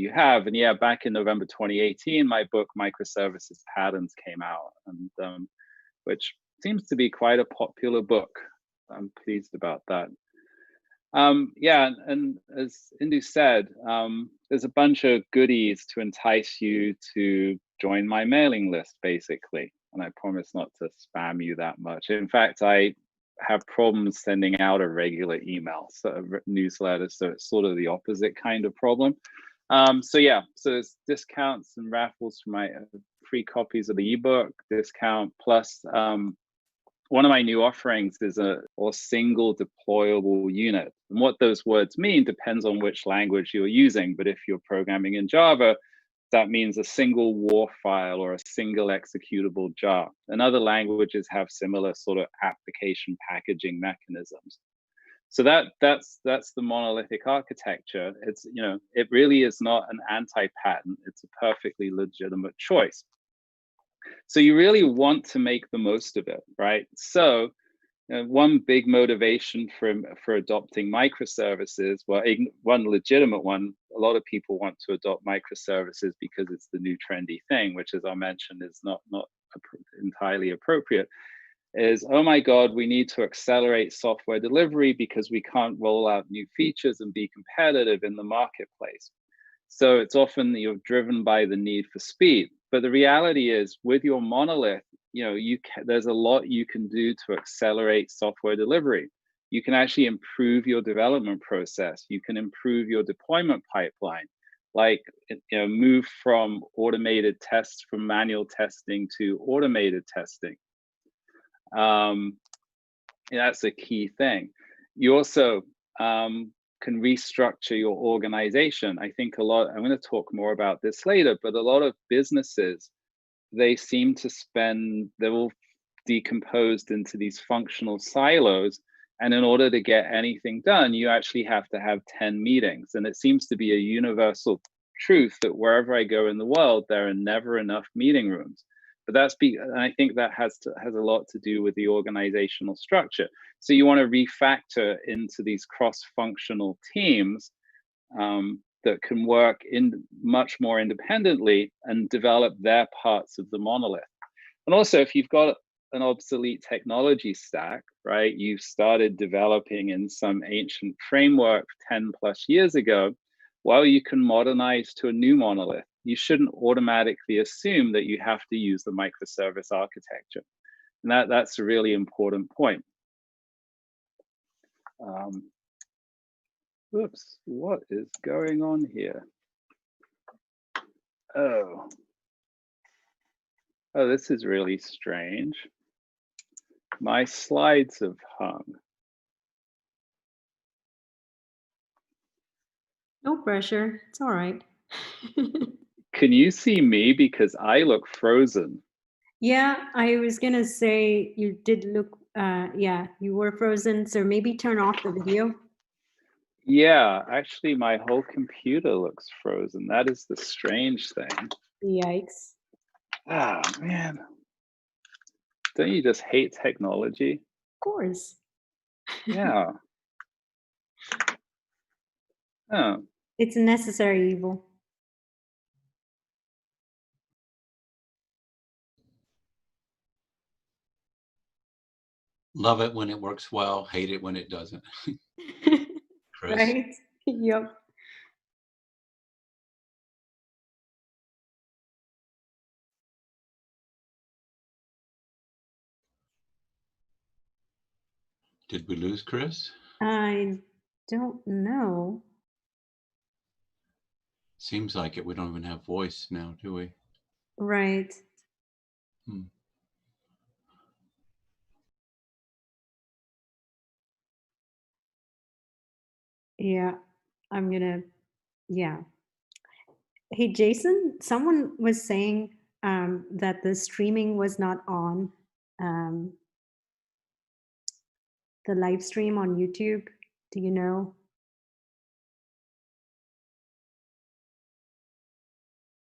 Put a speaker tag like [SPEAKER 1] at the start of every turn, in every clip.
[SPEAKER 1] you have. And yeah, back in November 2018, my book, Microservices Patterns, came out, and which seems to be quite a popular book. I'm pleased about that. Yeah, and as Indu said, there's a bunch of goodies to entice you to join my mailing list, basically. And I promise not to spam you that much. In fact, I have problems sending out a regular email, newsletter, so it's sort of the opposite kind of problem. So yeah, so there's discounts and raffles for my free copies of the ebook, discount, plus one of my new offerings is a single deployable unit. And what those words mean depends on which language you're using. But if you're programming in Java, that means a single WAR file or a single executable jar. And other languages have similar sort of application packaging mechanisms. So that's the monolithic architecture. It's, you know, it really is not an anti-patent. It's a perfectly legitimate choice. So you really want to make the most of it, right? So one big motivation for adopting microservices, well, one legitimate one, a lot of people want to adopt microservices because it's the new trendy thing, which, as I mentioned, is not entirely appropriate, is, oh my God, we need to accelerate software delivery because we can't roll out new features and be competitive in the marketplace. So it's often you're driven by the need for speed. But the reality is, with your monolith, you know, there's a lot you can do to accelerate software delivery. You can actually improve your development process. You can improve your deployment pipeline, like, you know, move from automated tests, from manual testing to automated testing. That's a key thing. You also can restructure your organization. I think I'm going to talk more about this later, but a lot of businesses, they seem to they're all decomposed into these functional silos. And in order to get anything done, you actually have to have 10 meetings. And it seems to be a universal truth that wherever I go in the world, there are never enough meeting rooms. But and I think that has a lot to do with the organizational structure. So you want to refactor into these cross-functional teams that can work much more independently and develop their parts of the monolith. And also, if you've got an obsolete technology stack, right, you've started developing in some ancient framework 10 plus years ago, well, you can modernize to a new monolith. You shouldn't automatically assume that you have to use the microservice architecture. And that's a really important point. Oops, what is going on here? Oh, this is really strange. My slides have hung.
[SPEAKER 2] No pressure, it's all right.
[SPEAKER 1] Can you see me? Because I look frozen.
[SPEAKER 2] Yeah, I was gonna say you did look, yeah, you were frozen, so maybe turn off the video.
[SPEAKER 1] Yeah, actually my whole computer looks frozen. That is the strange thing.
[SPEAKER 2] Yikes.
[SPEAKER 1] Ah, man. Don't you just hate technology?
[SPEAKER 2] Of course.
[SPEAKER 1] Yeah. Oh.
[SPEAKER 2] It's a necessary evil.
[SPEAKER 3] Love it when it works well, hate it when it doesn't. Chris.
[SPEAKER 2] Right? Yep.
[SPEAKER 3] Did we lose Chris?
[SPEAKER 2] I don't know.
[SPEAKER 3] Seems like it. We don't even have voice now, do we?
[SPEAKER 2] Right. Yeah, I'm gonna, yeah. Hey, Jason, someone was saying that the streaming was not on, the live stream on YouTube. Do you know?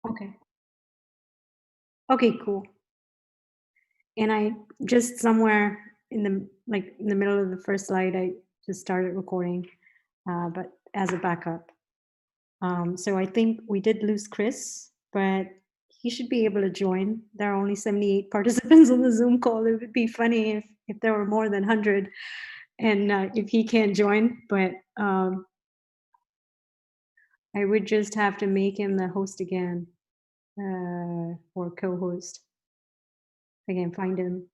[SPEAKER 2] Okay. Okay, cool. And I just somewhere in the middle of the first slide, I just started recording, but as a backup. So I think we did lose Chris, but he should be able to join. There are only 78 participants on the Zoom call. It would be funny if there were more than 100 and if he can't join, but I would just have to make him the host again or co-host. I can find him.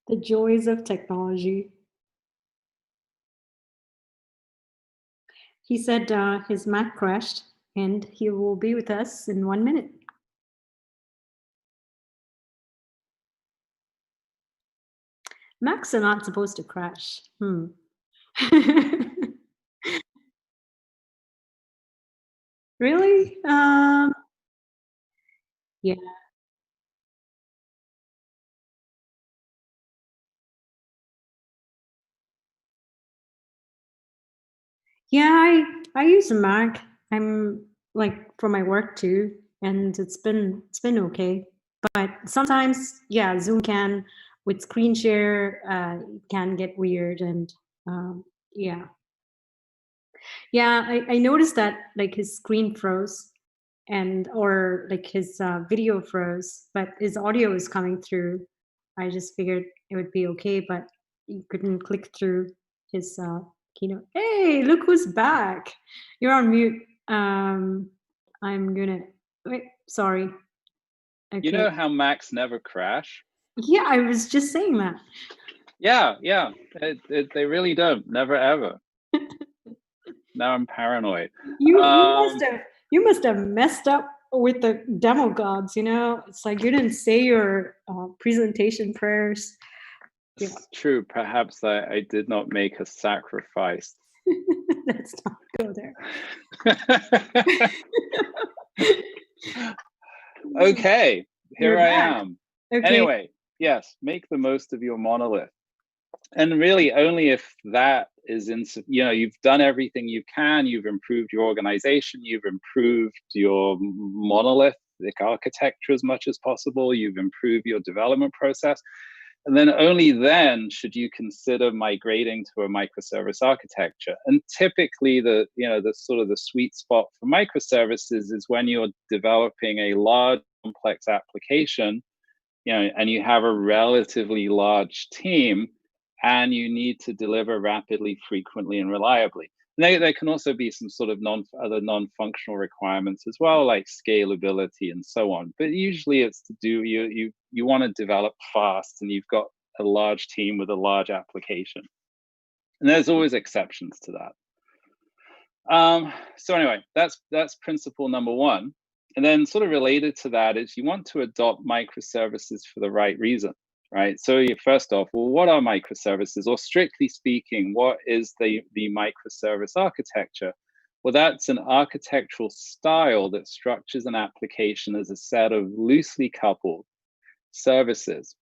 [SPEAKER 2] The joys of technology. He said his Mac crashed and he will be with us in 1 minute. Macs are not supposed to crash. Really? Yeah. Yeah, I use a Mac. I'm like for my work too, and it's been okay. But sometimes, yeah, Zoom can with screen share can get weird, and yeah, yeah. I noticed that like his screen froze, and or like his video froze, but his audio is coming through. I just figured it would be okay, but you couldn't click through his keynote. Hey, look who's back. You're on mute. I'm gonna wait, sorry. Okay.
[SPEAKER 1] You know how Macs never crash?
[SPEAKER 2] Yeah, I was just saying that.
[SPEAKER 1] Yeah, they really don't, never ever. Now I'm paranoid.
[SPEAKER 2] You must have messed up with the demo gods, you know? It's like you didn't say your presentation prayers. Yeah.
[SPEAKER 1] It's true. Perhaps I did not make a sacrifice.
[SPEAKER 2] Let's not go there.
[SPEAKER 1] Okay, here
[SPEAKER 2] You're
[SPEAKER 1] I
[SPEAKER 2] back.
[SPEAKER 1] am.
[SPEAKER 2] Okay.
[SPEAKER 1] Anyway, yes, make the most of your monolith. And really only if that is you've done everything you can, you've improved your organization, you've improved your monolithic architecture as much as possible, you've improved your development process. And then only then should you consider migrating to a microservice architecture. And typically the sort of the sweet spot for microservices is when you're developing a large complex application, and you have a relatively large team and you need to deliver rapidly, frequently, and reliably. And there can also be some sort of other non-functional requirements as well, like scalability and so on. But usually it's to do, you want to develop fast and you've got a large team with a large application. And there's always exceptions to that. So anyway, that's principle number one. And then sort of related to that is you want to adopt microservices for the right reason. Right. So first off, well, what are microservices? Or strictly speaking, what is the microservice architecture? Well, that's an architectural style that structures an application as a set of loosely coupled services.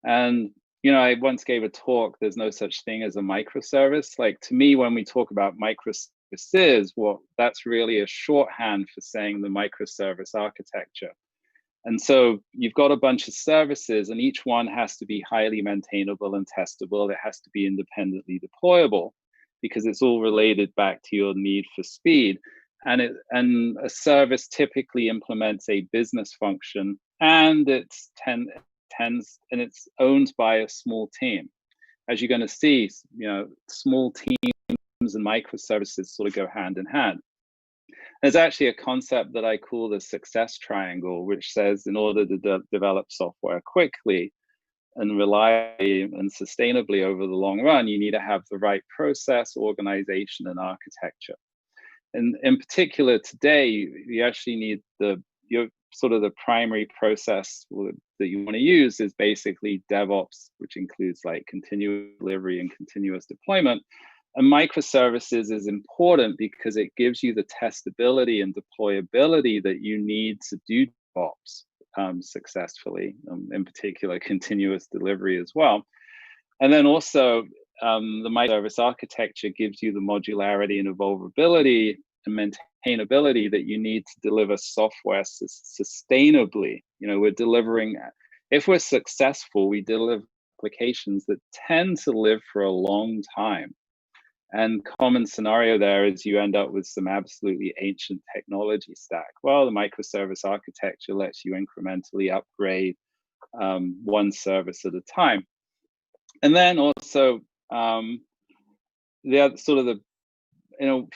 [SPEAKER 1] And, I once gave a talk, there's no such thing as a microservice. Like to me, when we talk about microservices, well, that's really a shorthand for saying the microservice architecture. And so you've got a bunch of services and each one has to be highly maintainable and testable. It has to be independently deployable because it's all related back to your need for speed. And a service typically implements a business function and it's owned by a small team. As you're going to see, small teams and microservices sort of go hand in hand. There's actually a concept that I call the success triangle, which says in order to develop software quickly and reliably and sustainably over the long run, you need to have the right process, organization, and architecture. And in particular, today, you actually need the primary process that you want to use is basically DevOps, which includes like continuous delivery and continuous deployment. And microservices is important because it gives you the testability and deployability that you need to do DevOps. successfully, in particular continuous delivery as well. And then also the microservice architecture gives you the modularity and evolvability and maintainability that you need to deliver software sustainably. You know, we're delivering, if we're successful, we deliver applications that tend to live for a long time. And common scenario there is you end up with some absolutely ancient technology stack. Well, the microservice architecture lets you incrementally upgrade one service at a time. And then also the other sort of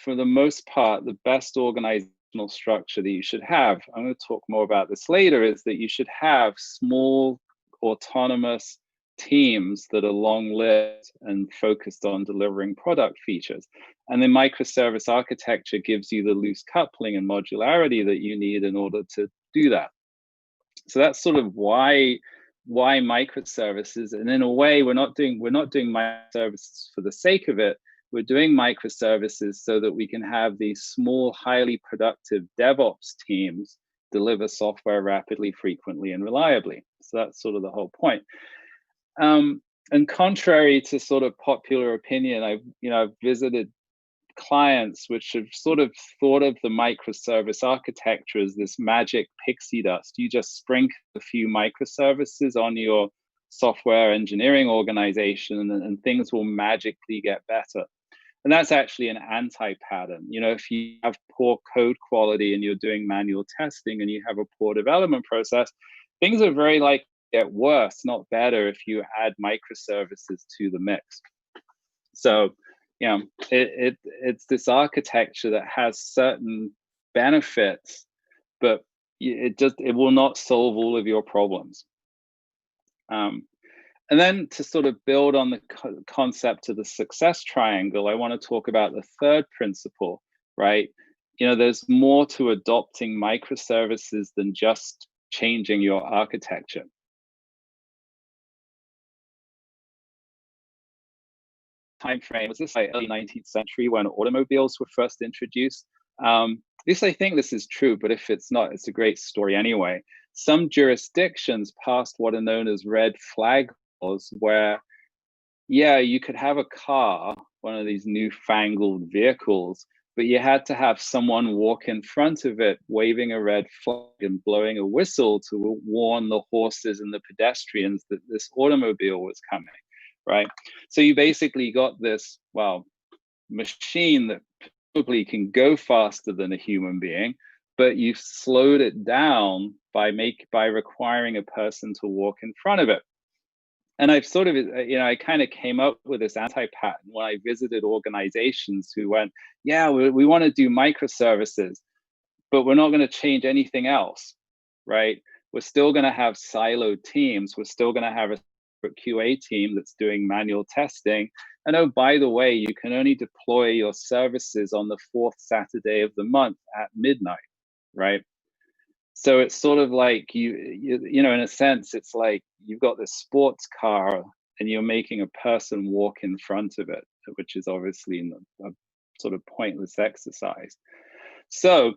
[SPEAKER 1] for the most part, the best organizational structure that you should have, I'm going to talk more about this later, is that you should have small autonomous teams that are long-lived and focused on delivering product features. And the microservice architecture gives you the loose coupling and modularity that you need in order to do that. So that's sort of why microservices. And in a way, we're not doing microservices for the sake of it. We're doing microservices so that we can have these small, highly productive DevOps teams deliver software rapidly, frequently, and reliably. So that's sort of the whole point. And contrary to sort of popular opinion, I've visited clients which have sort of thought of the microservice architecture as this magic pixie dust. You just sprinkle a few microservices on your software engineering organization and things will magically get better. And that's actually an anti-pattern. You know, if you have poor code quality and you're doing manual testing and you have a poor development process, things are very likely to get worse, not better, if you add microservices to the mix. So, you know, it's this architecture that has certain benefits, but it will not solve all of your problems. And then to sort of build on the concept of the success triangle, I want to talk about the third principle, right? You know, there's more to adopting microservices than just changing your architecture. Time frame was this like early 19th century when automobiles were first introduced. At least I think this is true, but if it's not, it's a great story anyway. Some jurisdictions passed what are known as red flag laws, where, yeah, you could have a car, one of these newfangled vehicles, but you had to have someone walk in front of it, waving a red flag and blowing a whistle to warn the horses and the pedestrians that this automobile was coming, right? So you basically got this, well, machine that probably can go faster than a human being, but you've slowed it down by requiring a person to walk in front of it. And I've sort of, I kind of came up with this anti-pattern when I visited organizations who went, yeah, we want to do microservices, but we're not going to change anything else, right? We're still going to have siloed teams. We're still going to have a QA team that's doing manual testing. And oh, by the way, you can only deploy your services on the 4th Saturday of the month at midnight, right? So it's sort of like you know, in a sense, it's like you've got this sports car and you're making a person walk in front of it, which is obviously a sort of pointless exercise. So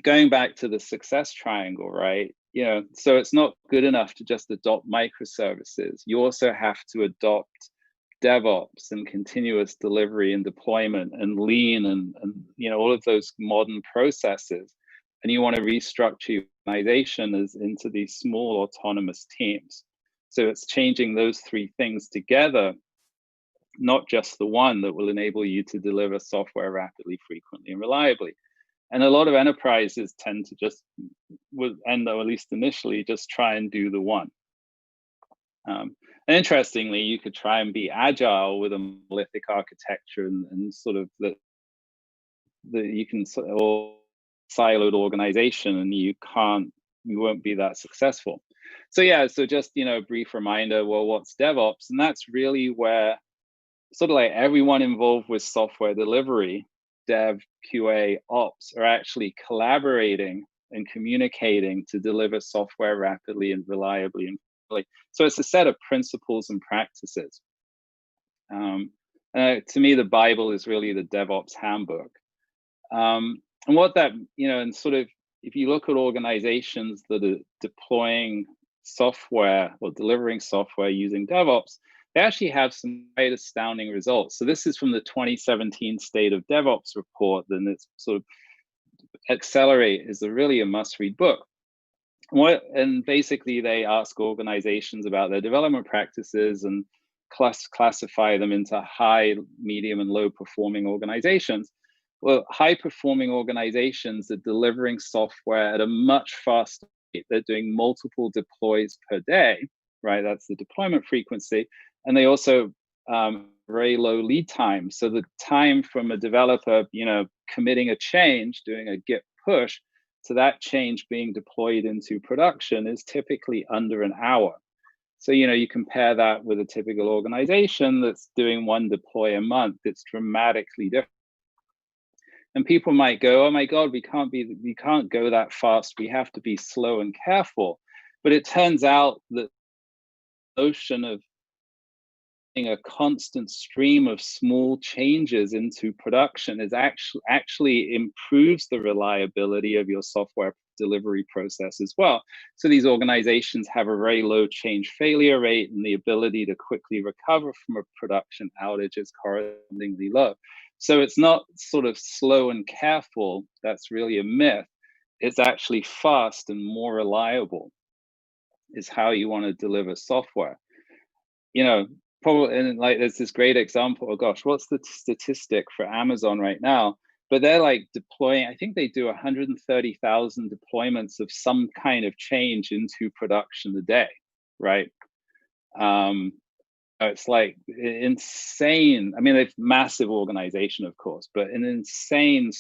[SPEAKER 1] going back to the success triangle, right? You know, so it's not good enough to just adopt microservices. You also have to adopt DevOps and continuous delivery and deployment and lean and you know, all of those modern processes. And you want to restructure your organization into these small autonomous teams. So it's changing those three things together, not just the one, that will enable you to deliver software rapidly, frequently, and reliably. And a lot of enterprises tend to just, and at least initially, just try and do the one. And interestingly, you could try and be agile with a monolithic architecture and sort of you can sort of siloed organization, and you won't be that successful. So yeah, so just, you know, a brief reminder, well, what's DevOps? And that's really where sort of like everyone involved with software delivery, dev, QA, ops, are actually collaborating and communicating to deliver software rapidly and reliably and quickly. So it's a set of principles and practices. To me, the Bible is really the DevOps handbook. And what that, you know, and sort of, if you look at organizations that are deploying software or delivering software using DevOps, they actually have some quite astounding results. So this is from the 2017 State of DevOps report, and it's sort of Accelerate is really a must-read book. And basically they ask organizations about their development practices and classify them into high, medium, and low performing organizations. Well, high performing organizations are delivering software at a much faster rate. They're doing multiple deploys per day, right? That's the deployment frequency. And they also very low lead time. So the time from a developer, committing a change, doing a Git push, to that change being deployed into production is typically under an hour. So, you compare that with a typical organization that's doing one deploy a month, it's dramatically different. And people might go, oh my God, we can't go that fast. We have to be slow and careful. But it turns out that the notion of a constant stream of small changes into production is actually improves the reliability of your software delivery process as well. So these organizations have a very low change failure rate, and the ability to quickly recover from a production outage is correspondingly low. So it's not sort of slow and careful. That's really a myth. It's actually fast and more reliable is how you want to deliver software. Probably, and like there's this great example. Oh gosh, what's the statistic for Amazon right now? But they're like deploying, I think they do 130,000 deployments of some kind of change into production a day, right? It's like insane. I mean, they've massive organization, of course, but an insane,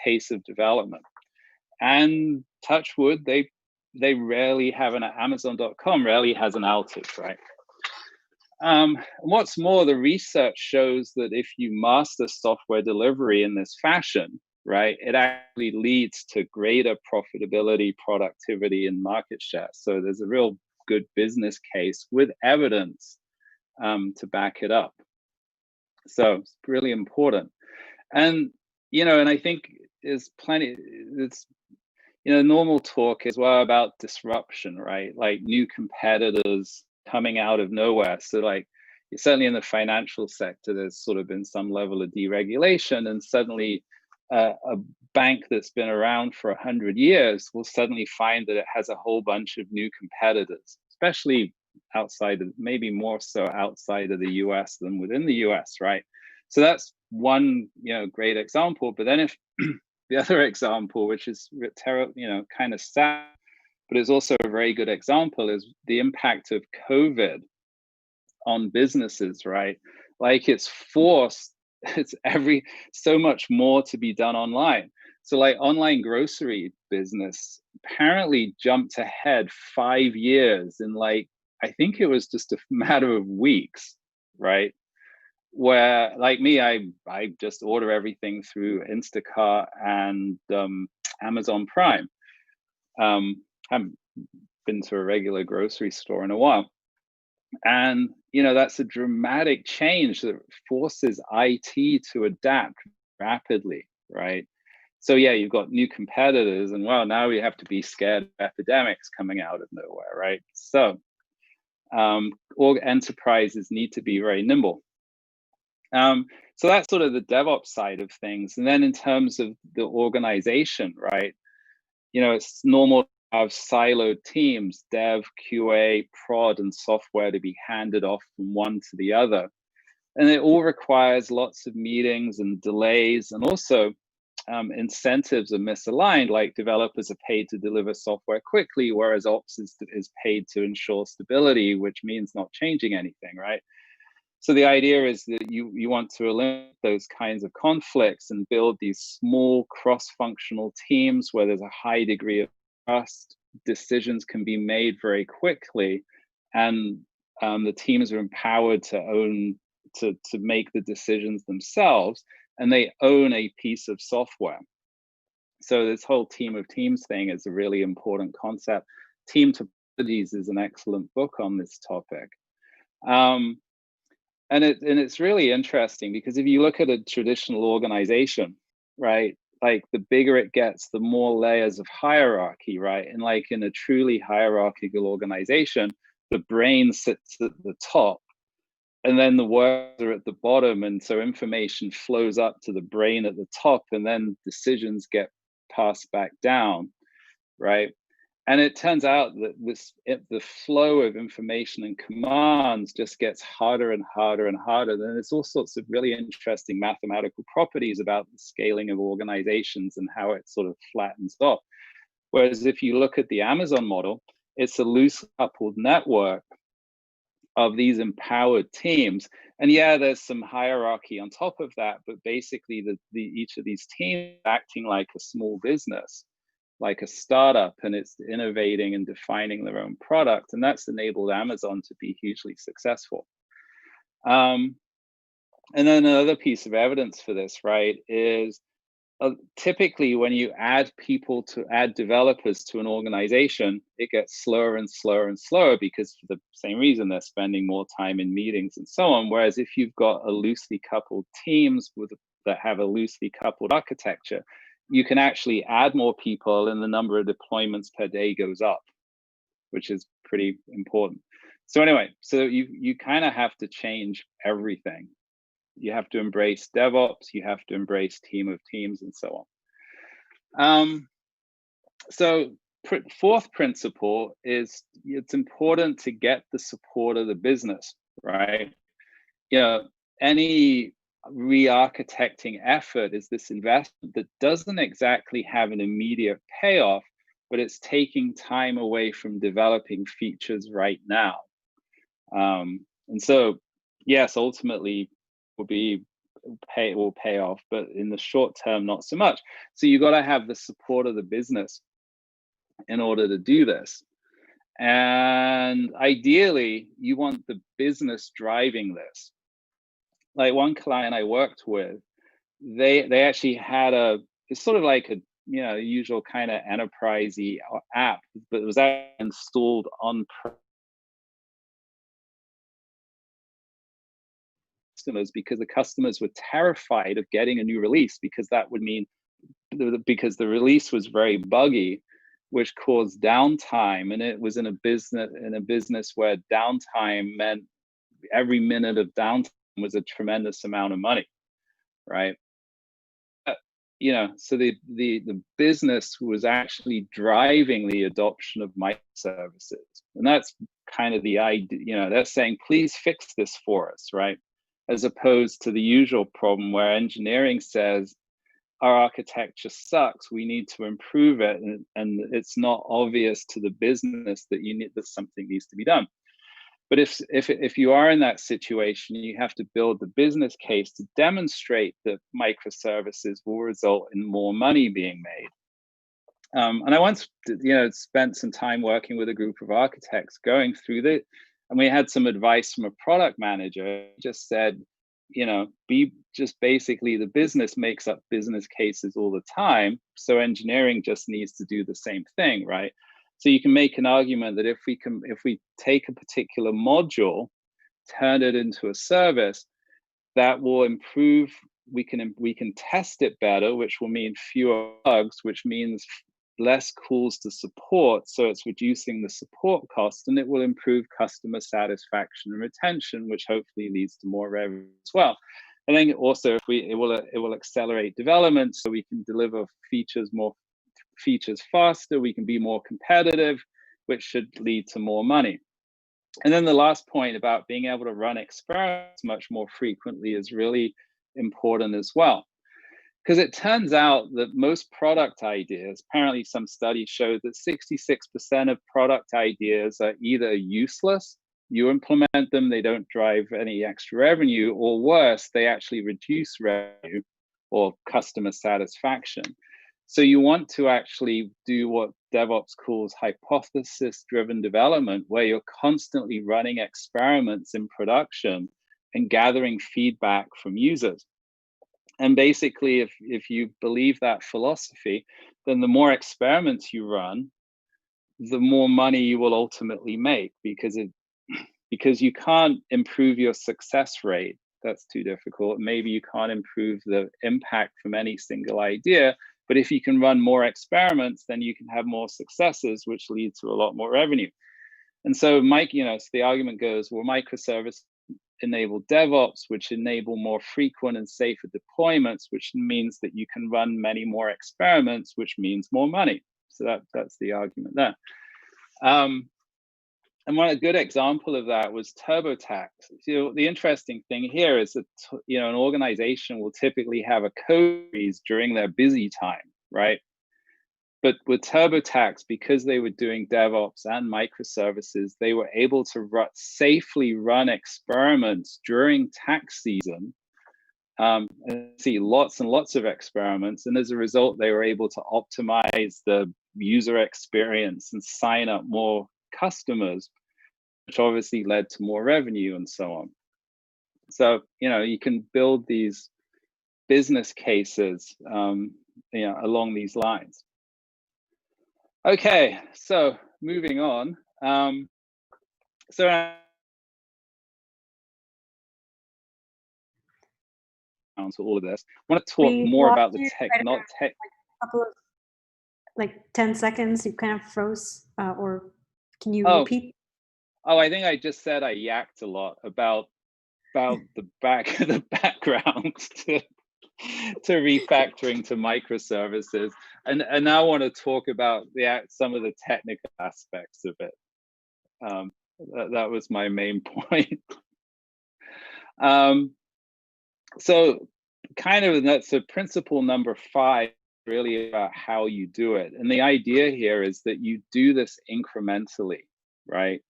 [SPEAKER 1] pace of development. And touch wood, they rarely have Amazon.com rarely has an outage, right? What's more, the research shows that if you master software delivery in this fashion, right, it actually leads to greater profitability, productivity, and market share. So there's a real good business case with evidence to back it up. So it's really important. And, and I think there's plenty, it's, normal talk as well about disruption, right? Like new competitors coming out of nowhere. So like certainly in the financial sector, there's sort of been some level of deregulation, and suddenly a bank that's been around for 100 years will suddenly find that it has a whole bunch of new competitors, especially outside of, maybe more so outside of the US than within the US, right? So that's one, great example. But then if the other example, which is kind of sad, but it's also a very good example, is the impact of COVID on businesses, right? Like it's forced, so much more to be done online. So like online grocery business apparently jumped ahead 5 years in like, I think it was just a matter of weeks, right? Where like me, I just order everything through Instacart and Amazon Prime. Haven't been to a regular grocery store in a while. And, that's a dramatic change that forces IT to adapt rapidly, right? So yeah, you've got new competitors, and well, now we have to be scared of epidemics coming out of nowhere, right? So all enterprises need to be very nimble. So that's sort of the DevOps side of things. And then in terms of the organization, right? It's normal to have siloed teams, dev, QA, prod, and software to be handed off from one to the other. And it all requires lots of meetings and delays, and also incentives are misaligned, like developers are paid to deliver software quickly, whereas ops is paid to ensure stability, which means not changing anything, right? So the idea is that you want to eliminate those kinds of conflicts and build these small cross-functional teams where there's a high degree of trust, decisions can be made very quickly, and the teams are empowered to make the decisions themselves, and they own a piece of software. So this whole team of teams thing is a really important concept. Team Topologies is an excellent book on this topic. And it's really interesting because if you look at a traditional organization, right, like the bigger it gets, the more layers of hierarchy, right? And like in a truly hierarchical organization, the brain sits at the top and then the words are at the bottom. And so information flows up to the brain at the top, and then decisions get passed back down, right? And it turns out that the flow of information and commands just gets harder and harder and harder. Then there's all sorts of really interesting mathematical properties about the scaling of organizations and how it sort of flattens off. Whereas if you look at the Amazon model, it's a loose coupled network of these empowered teams. And yeah, there's some hierarchy on top of that, but basically each of these teams acting like a small business, like a startup, and it's innovating and defining their own product. And that's enabled Amazon to be hugely successful. And then another piece of evidence for this, right, is typically when you add developers to an organization, it gets slower and slower and slower because for the same reason they're spending more time in meetings and so on. Whereas if you've got a loosely coupled teams that have a loosely coupled architecture, you can actually add more people and the number of deployments per day goes up, which is pretty important. So anyway, so you kind of have to change everything. You have to embrace DevOps, you have to embrace team of teams and so on. So fourth principle is it's important to get the support of the business, right? Any re-architecting effort is this investment that doesn't exactly have an immediate payoff, but it's taking time away from developing features right now. And so, yes, ultimately will pay off, but in the short term, not so much. So you got to have the support of the business in order to do this. And ideally, you want the business driving this. Like one client I worked with, they actually had it's sort of like a usual kind of enterprisey app, but it was actually installed on customers because the customers were terrified of getting a new release because that would mean because the release was very buggy, which caused downtime, and it was in a business where downtime meant every minute of downtime was a tremendous amount of money, right? So the business was actually driving the adoption of microservices, and that's kind of the idea. They're saying, please fix this for us, right? As opposed to the usual problem where engineering says, our architecture sucks, we need to improve it, and it's not obvious to the business that something needs to be done. But if you are in that situation, you have to build the business case to demonstrate that microservices will result in more money being made. And I once, spent some time working with a group of architects going through that, and we had some advice from a product manager. He just said, basically the business makes up business cases all the time, so engineering just needs to do the same thing, right? So you can make an argument that if we take a particular module, turn it into a service, that will improve. We can test it better, which will mean fewer bugs, which means less calls to support. So it's reducing the support cost, and it will improve customer satisfaction and retention, which hopefully leads to more revenue as well. I think also it will accelerate development, so we can deliver features faster, we can be more competitive, which should lead to more money. And then the last point about being able to run experiments much more frequently is really important as well. Because it turns out that most product ideas, apparently some studies show that 66% of product ideas are either useless, you implement them, they don't drive any extra revenue, or worse, they actually reduce revenue or customer satisfaction. So you want to actually do what DevOps calls hypothesis-driven development, where you're constantly running experiments in production and gathering feedback from users. And basically, if you believe that philosophy, then the more experiments you run, the more money you will ultimately make, because you can't improve your success rate. That's too difficult. Maybe you can't improve the impact from any single idea, But if you can run more experiments, then you can have more successes, which lead to a lot more revenue. And so so the argument goes, well, microservices enable DevOps, which enable more frequent and safer deployments, which means that you can run many more experiments, which means more money. So that's the argument there. And one good example of that was TurboTax. The interesting thing here is that an organization will typically have a code freeze during their busy time, right? But with TurboTax, because they were doing DevOps and microservices, they were able to safely run experiments during tax season, and see lots and lots of experiments. And as a result, they were able to optimize the user experience and sign up more customers, which obviously led to more revenue and so on. So, you can build these business cases, along these lines. Okay, so moving on. To all of this, I want to talk more about the tech, not tech.
[SPEAKER 2] A couple of, like 10 seconds, you kind of froze, or can you repeat?
[SPEAKER 1] Oh, I think I just said I yacked a lot about the background to refactoring to microservices, and now I want to talk about some of the technical aspects of it. That was my main point. So that's principle number 5, really about how you do it. And the idea here is that you do this incrementally, right?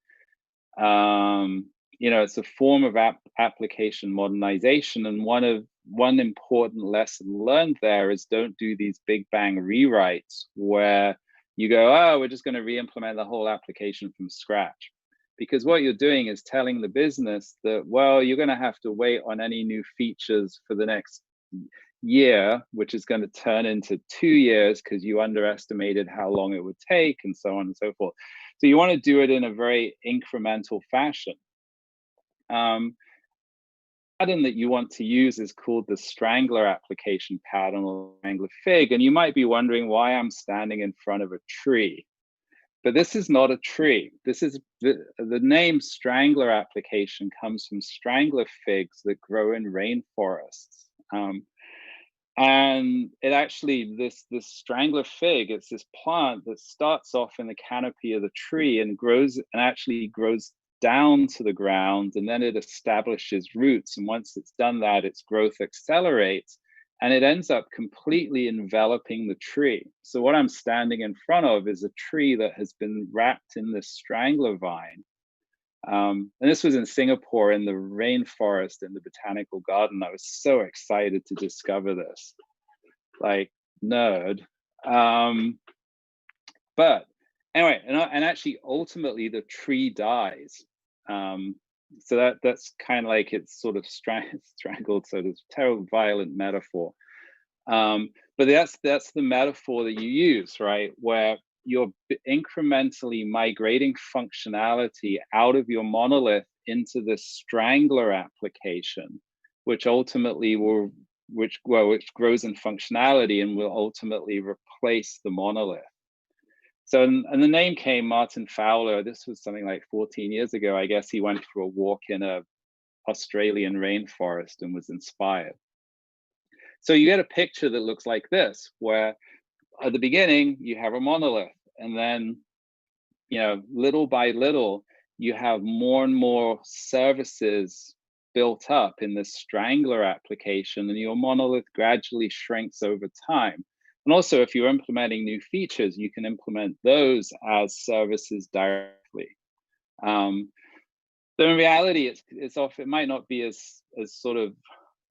[SPEAKER 1] It's a form of application modernization. And one important lesson learned there is don't do these big bang rewrites where you go, oh, we're just going to re-implement the whole application from scratch. Because what you're doing is telling the business that, well, you're going to have to wait on any new features for the next year, which is going to turn into 2 years because you underestimated how long it would take, and so on and so forth. So you want to do it in a very incremental fashion. Pattern that you want to use is called the Strangler Application pattern, or Strangler Fig. And you might be wondering why I'm standing in front of a tree. But this is not a tree. This is the name Strangler Application comes from strangler figs that grow in rainforests. And it actually, this strangler fig, it's this plant that starts off in the canopy of the tree and actually grows down to the ground, and then it establishes roots. And once it's done that, its growth accelerates, and it ends up completely enveloping the tree. So what I'm standing in front of is a tree that has been wrapped in this strangler vine. And this was in Singapore in the rainforest in the botanical garden. I was so excited to discover this, like nerd. But anyway, and actually ultimately the tree dies. So that's kind of like it's sort of strangled, so this terrible violent metaphor. But that's the metaphor that you use, right? Where you're incrementally migrating functionality out of your monolith into the Strangler application, which ultimately which grows in functionality and will ultimately replace the monolith. So, and the name came Martin Fowler. This was something like 14 years ago. I guess he went for a walk in a Australian rainforest and was inspired. So you get a picture that looks like this, where at the beginning you have a monolith, and then, little by little, you have more and more services built up in this Strangler application, and your monolith gradually shrinks over time. And also, if you're implementing new features, you can implement those as services directly. So in reality, it might not be as sort of,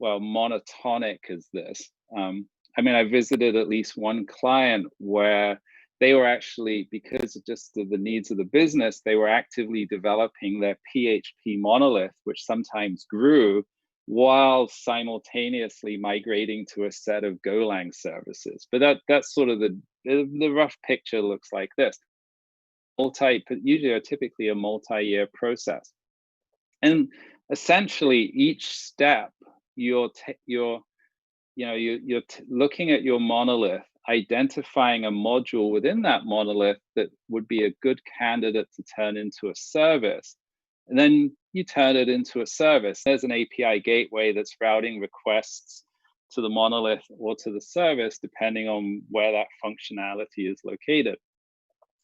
[SPEAKER 1] monotonic as this. I visited at least one client where they were actually, because of just the needs of the business, they were actively developing their PHP monolith, which sometimes grew, while simultaneously migrating to a set of Golang services. But that's sort of the rough picture looks like this. Usually are typically a multi-year process. And essentially each step, you're looking at your monolith, identifying a module within that monolith that would be a good candidate to turn into a service. And then you turn it into a service. There's an API gateway that's routing requests to the monolith or to the service, depending on where that functionality is located.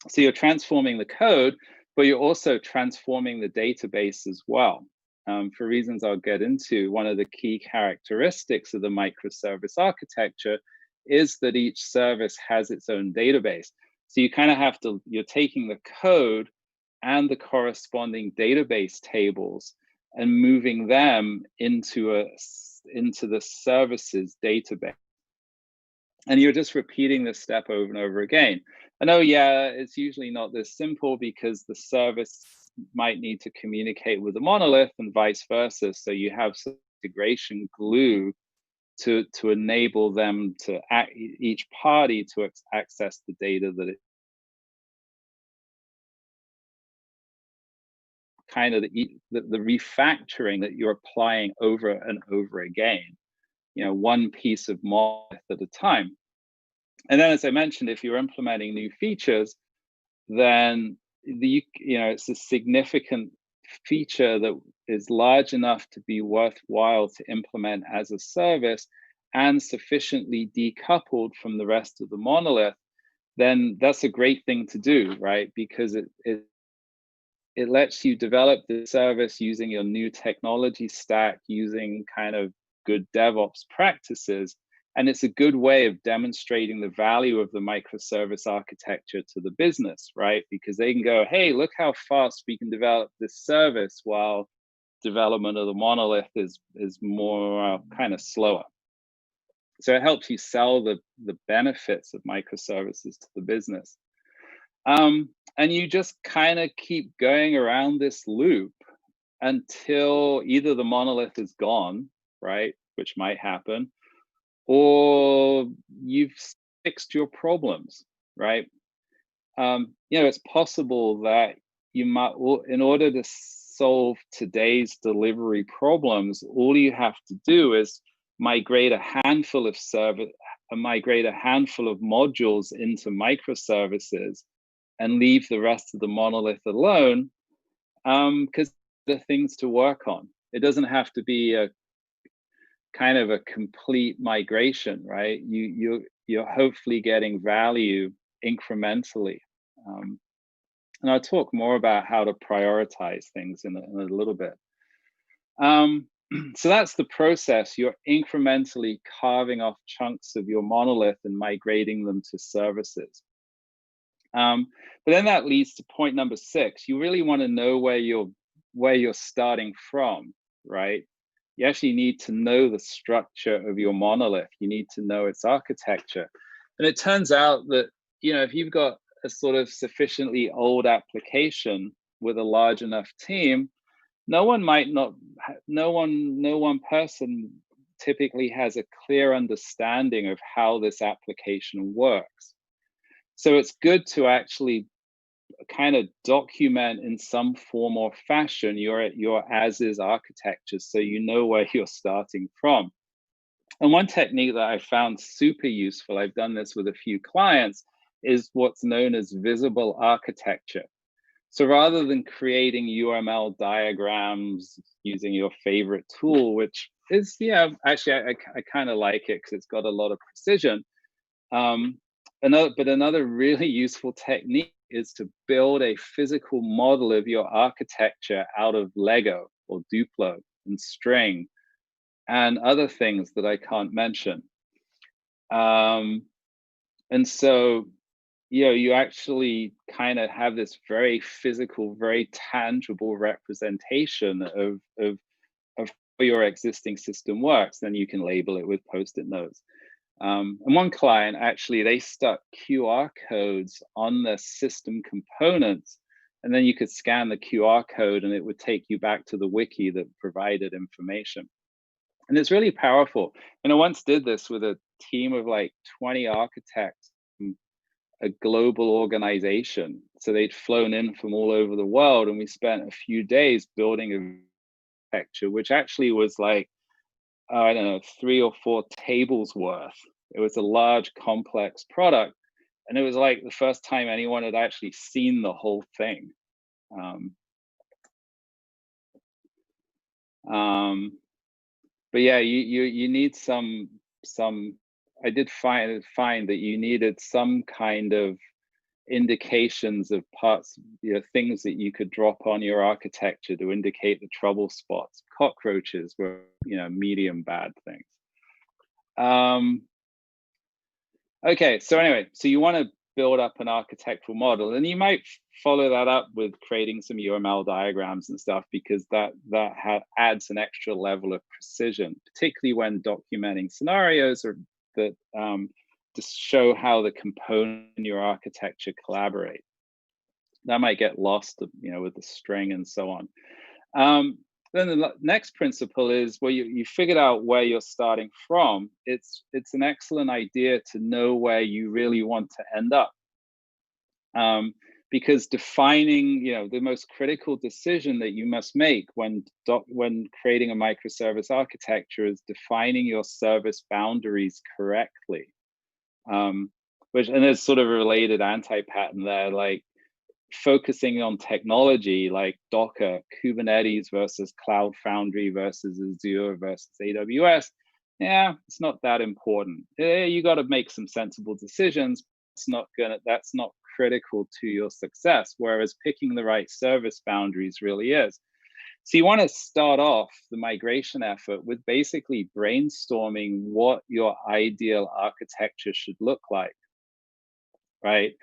[SPEAKER 1] So you're transforming the code, but you're also transforming the database as well. For reasons I'll get into, one of the key characteristics of the microservice architecture is that each service has its own database. So you kind of have to, you're taking the code and the corresponding database tables and moving them into the services database. And you're just repeating this step over and over again. And oh yeah, it's usually not this simple because the service might need to communicate with the monolith and vice versa. So you have some integration glue to enable them to each party to access the data that it kind of the refactoring that you're applying over and over again, you know, one piece of monolith at a time. And then, as I mentioned, if you're implementing new features, then it's a significant feature that is large enough to be worthwhile to implement as a service and sufficiently decoupled from the rest of the monolith, then that's a great thing to do, right? Because it lets you develop the service using your new technology stack, using kind of good DevOps practices. And it's a good way of demonstrating the value of the microservice architecture to the business, right? Because they can go, hey, look how fast we can develop this service while development of the monolith is more kind of slower. So it helps you sell the benefits of microservices to the business. And you just kind of keep going around this loop until either the monolith is gone, right? Which might happen, or you've fixed your problems, right? It's possible that you might, in order to solve today's delivery problems, all you have to do is migrate a handful of modules into microservices and leave the rest of the monolith alone, because there are things to work on. It doesn't have to be a kind of a complete migration, right? You're hopefully getting value incrementally. And I'll talk more about how to prioritize things in a little bit. So that's the process. You're incrementally carving off chunks of your monolith and migrating them to services. But then that leads to point number 6. You really want to know where you're starting from, right? You actually need to know the structure of your monolith. You need to know its architecture. And it turns out that, if you've got a sort of sufficiently old application with a large enough team, no one person typically has a clear understanding of how this application works. So it's good to actually kind of document in some form or fashion your as-is architecture, so you know where you're starting from. And one technique that I found super useful, I've done this with a few clients, is what's known as visible architecture. So rather than creating UML diagrams using your favorite tool, which is, actually I kind of like it because it's got a lot of precision. But another really useful technique is to build a physical model of your architecture out of Lego or Duplo and string and other things that I can't mention. And so, you actually kind of have this very physical, very tangible representation of how your existing system works. Then you can label it with Post-it notes. And one client, actually, they stuck QR codes on the system components, and then you could scan the QR code and it would take you back to the wiki that provided information. And it's really powerful. And I once did this with a team of like 20 architects, a global organization. So they'd flown in from all over the world, and we spent a few days building a architecture, which actually was like, I don't know, 3 or 4 tables worth It was a large, complex product, and it was like the first time anyone had actually seen the whole thing. But yeah, you need some. I did find that you needed some kind of indications of parts, things that you could drop on your architecture to indicate the trouble spots. Cockroaches were, medium bad things. Okay, so anyway, so you want to build up an architectural model, and you might follow that up with creating some UML diagrams and stuff, because that adds an extra level of precision, particularly when documenting scenarios or that to show how the component in your architecture collaborate. That might get lost, with the string and so on. Then the next principle is, well, you figured out where you're starting from. It's an excellent idea to know where you really want to end up. Because defining, the most critical decision that you must make when creating a microservice architecture is defining your service boundaries correctly. And there's sort of a related anti-pattern there, like focusing on technology like Docker, Kubernetes versus Cloud Foundry versus Azure versus AWS. Yeah, it's not that important. You got to make some sensible decisions. That's not critical to your success, whereas picking the right service boundaries really is. So you want to start off the migration effort with basically brainstorming what your ideal architecture should look like, right?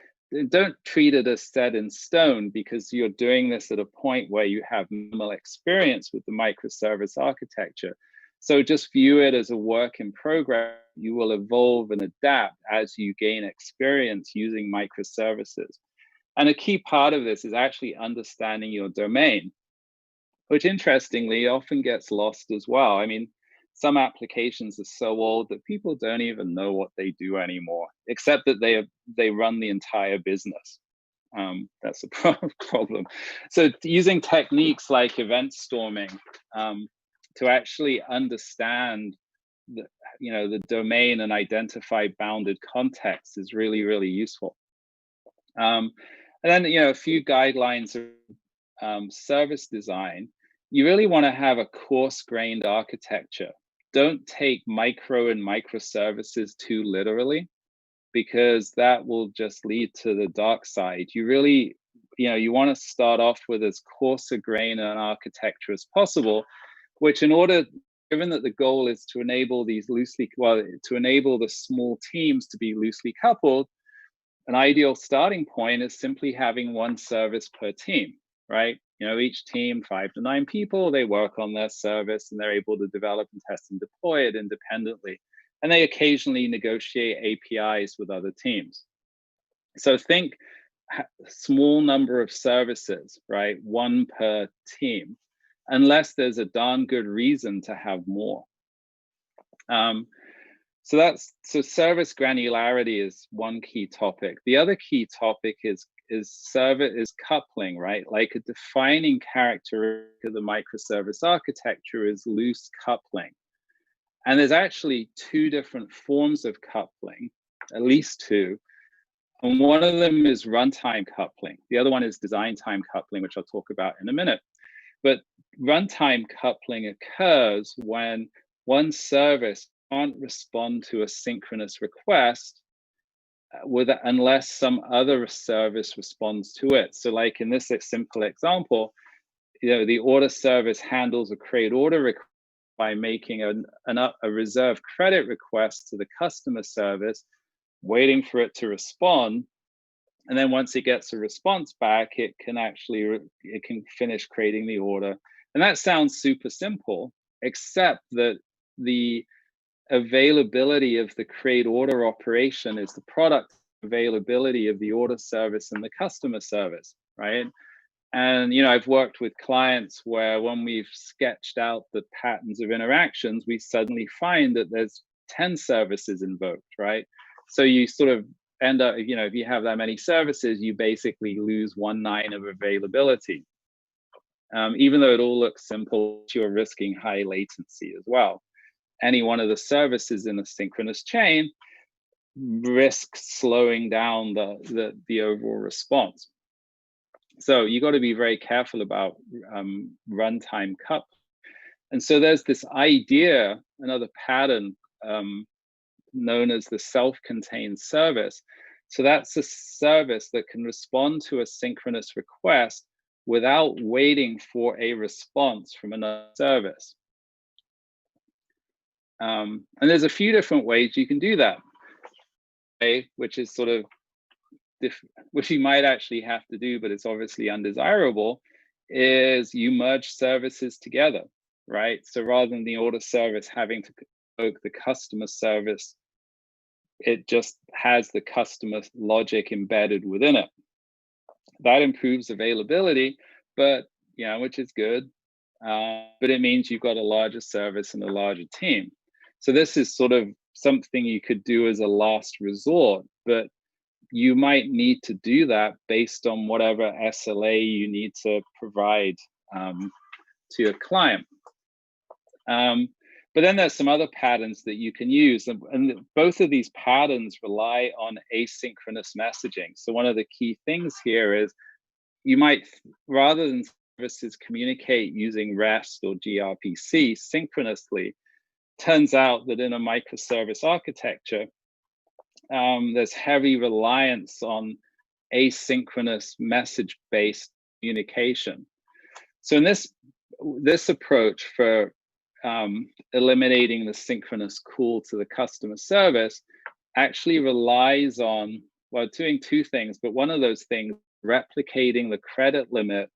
[SPEAKER 1] Don't treat it as set in stone, because you're doing this at a point where you have minimal experience with the microservice architecture. So just view it as a work in progress. You will evolve and adapt as you gain experience using microservices. And a key part of this is actually understanding your domain, which interestingly often gets lost as well. I mean, some applications are so old that people don't even know what they do anymore, except that they run the entire business. That's a problem. So using techniques like event storming to actually understand the domain and identify bounded context is really, really useful. And then a few guidelines of service design. You really want to have a coarse-grained architecture. Don't take micro and microservices too literally, because that will just lead to the dark side. You really, you want to start off with as coarse-grained an architecture as possible, which given that the goal is to enable to enable the small teams to be loosely coupled, an ideal starting point is simply having one service per team, right? Each team, 5 to 9 people, they work on their service and they're able to develop and test and deploy it independently. And they occasionally negotiate APIs with other teams. So think small number of services, right? 1 per team, unless there's a darn good reason to have more. So service granularity is one key topic. The other key topic is coupling, right? Like a defining characteristic of the microservice architecture is loose coupling. And there's actually 2 different forms of coupling, at least 2. And one of them is runtime coupling. The other one is design time coupling, which I'll talk about in a minute. But runtime coupling occurs when one service can't respond to a synchronous request unless some other service responds to it. So like in this simple example, the order service handles a create order request by making a reserve credit request to the customer service, waiting for it to respond. And then once it gets a response back, it can finish creating the order. And that sounds super simple, except that the availability of the create order operation is the product availability of the order service and the customer service, right? And I've worked with clients where when we've sketched out the patterns of interactions, we suddenly find that there's 10 services invoked, right? So you sort of end up, if you have that many services, you basically lose 1/9 of availability. Even though it all looks simple, you're risking high latency as well. Any one of the services in a synchronous chain risk slowing down the overall response. So you got to be very careful about runtime coupling. And so there's this idea, another pattern known as the self-contained service. So that's a service that can respond to a synchronous request without waiting for a response from another service. And there's a few different ways you can do that, okay, which is sort of which you might actually have to do, but it's obviously undesirable, is you merge services together, right? So rather than the order service having to invoke the customer service, it just has the customer logic embedded within it. That improves availability, but yeah, which is good. But it means you've got a larger service and a larger team. So this is sort of something you could do as a last resort, but you might need to do that based on whatever SLA you need to provide to your client. But then there's some other patterns that you can use, and both of these patterns rely on asynchronous messaging. So one of the key things here is you might, rather than services communicate using REST or gRPC synchronously, turns out that in a microservice architecture, there's heavy reliance on asynchronous message-based communication. So in this approach for eliminating the synchronous call to the customer service actually relies on, well, doing two things, but one of those things, replicating the credit limit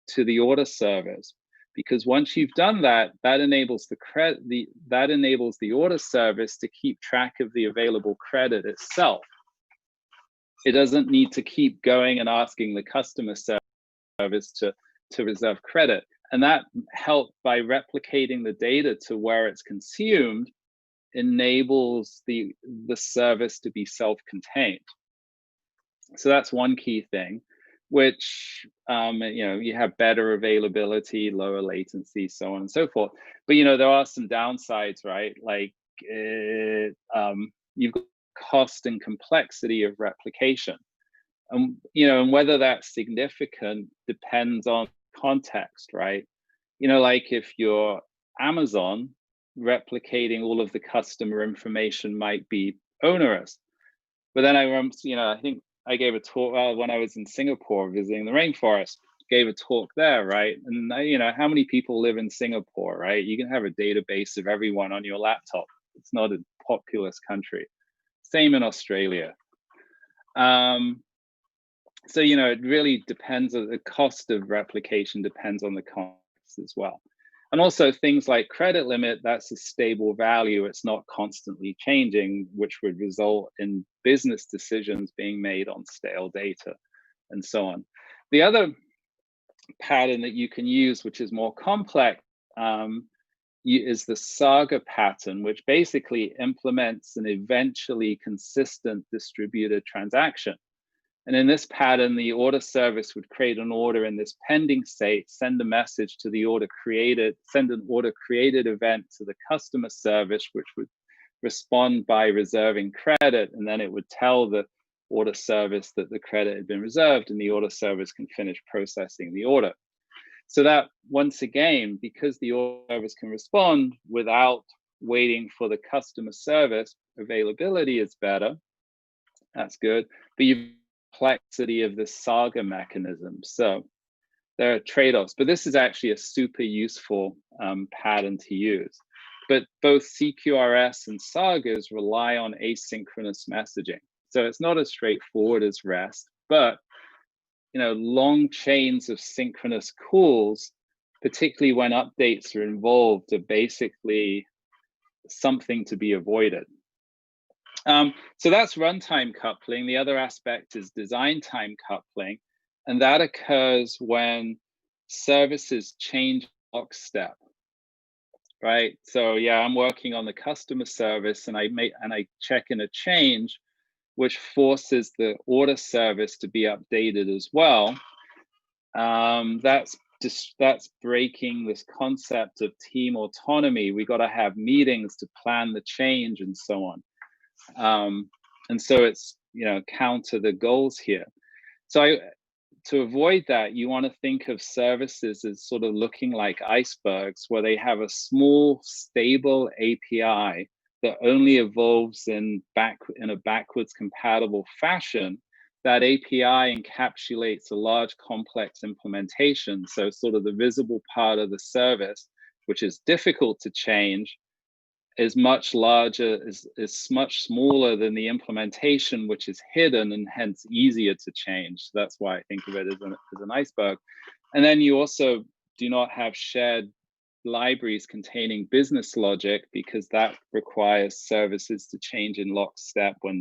[SPEAKER 1] to the order service. Because once you've done that, that enables the order service to keep track of the available credit itself. It doesn't need to keep going and asking the customer service to reserve credit. And that help by replicating the data to where it's consumed enables the service to be self-contained. So that's one key thing, which you have better availability, lower latency, so on and so forth. But there are some downsides, right? Like you've got cost and complexity of replication, and whether that's significant depends on context, right? Like if you're Amazon, replicating all of the customer information might be onerous. But then I think I gave a talk when I was in Singapore visiting the rainforest, gave a talk there, right? And how many people live in Singapore, right? You can have a database of everyone on your laptop. It's not a populous country. Same in Australia. So, it really depends on the cost of replication, depends on the context as well. And also things like credit limit, that's a stable value. It's not constantly changing, which would result in business decisions being made on stale data and so on. The other pattern that you can use, which is more complex, is the Saga pattern, which basically implements an eventually consistent distributed transaction. And in this pattern, the order service would create an order in this pending state, send a message to the order created, send an order created event to the customer service, which would respond by reserving credit. And then it would tell the order service that the credit had been reserved, and the order service can finish processing the order. So that, once again, because the order service can respond without waiting for the customer service, availability is better. That's good. But you've complexity of the Saga mechanism. So there are trade-offs, but this is actually a super useful pattern to use. But both CQRS and Sagas rely on asynchronous messaging. So it's not as straightforward as REST, but long chains of synchronous calls, particularly when updates are involved, are basically something to be avoided. So that's runtime coupling. The other aspect is design time coupling, and that occurs when services change lockstep, right? So yeah, I'm working on the customer service, and I check in a change, which forces the order service to be updated as well. That's breaking this concept of team autonomy. We got to have meetings to plan the change and so on. And so it's, counter the goals here. So to avoid that, you want to think of services as sort of looking like icebergs, where they have a small, stable API that only evolves in a backwards compatible fashion. That API encapsulates a large complex implementation. So sort of the visible part of the service, which is difficult to change, is much larger, is much smaller than the implementation, which is hidden and hence easier to change. So that's why I think of it as an iceberg. And then you also do not have shared libraries containing business logic, because that requires services to change in lockstep when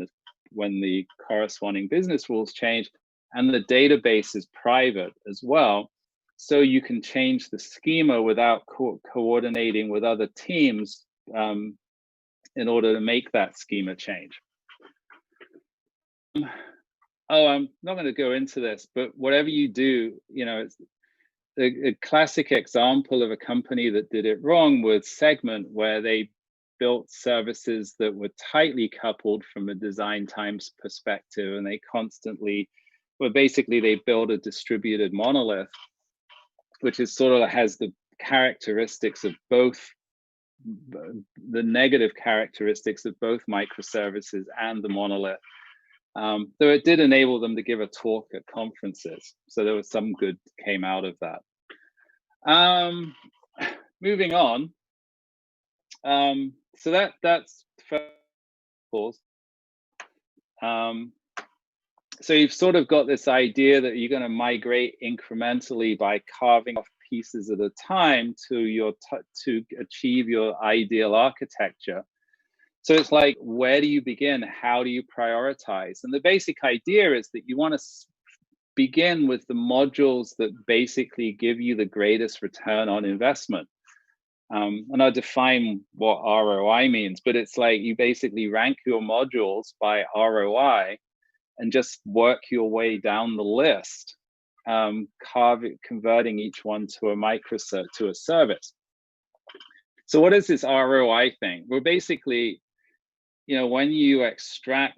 [SPEAKER 1] the corresponding business rules change. And the database is private as well. So you can change the schema without coordinating with other teams in order to make that schema change. I'm not going to go into this, but whatever you do, it's a classic example of a company that did it wrong with Segment, where they built services that were tightly coupled from a design times perspective, and they constantly, basically they build a distributed monolith, which is sort of has the characteristics of both, the negative characteristics of both microservices and the monolith. Though it did enable them to give a talk at conferences, so there was some good came out of that. Moving on. So that's first course. So you've sort of got this idea that you're going to migrate incrementally by carving off pieces at a time to achieve your ideal architecture. So it's like, where do you begin? How do you prioritize? And the basic idea is that you want to begin with the modules that basically give you the greatest return on investment. And I'll define what ROI means, but it's like you basically rank your modules by ROI and just work your way down the list, converting each one to a service. So what is this ROI thing? Well, basically, when you turn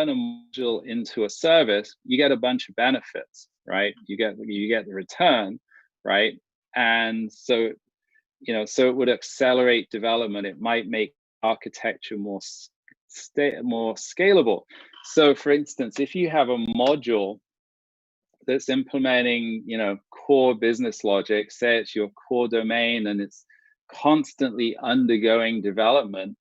[SPEAKER 1] a module into a service, you get a bunch of benefits, right? You get the return, right? And so, so it would accelerate development. It might make architecture more scalable. So for instance, if you have a module that's implementing, core business logic, say it's your core domain and it's constantly undergoing development,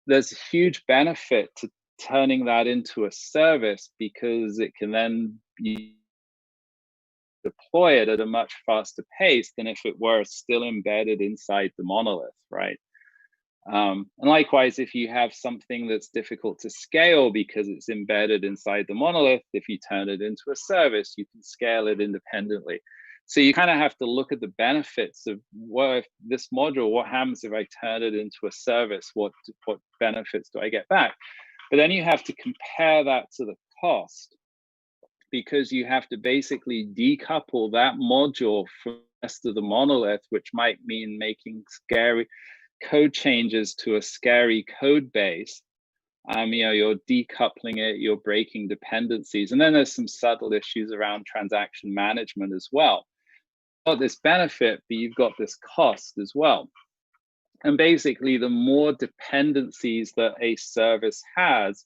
[SPEAKER 1] there's a huge benefit to turning that into a service, because it can then deploy it at a much faster pace than if it were still embedded inside the monolith, right? And likewise, if you have something that's difficult to scale because it's embedded inside the monolith, if you turn it into a service, you can scale it independently. So you kind of have to look at the benefits of, well, if this module, what happens if I turn it into a service? What benefits do I get back? But then you have to compare that to the cost, because you have to basically decouple that module from the rest of the monolith, which might mean making scary code changes to a scary code base. You're decoupling it, you're breaking dependencies. And then there's some subtle issues around transaction management as well. Got this benefit, but you've got this cost as well. And basically, the more dependencies that a service has,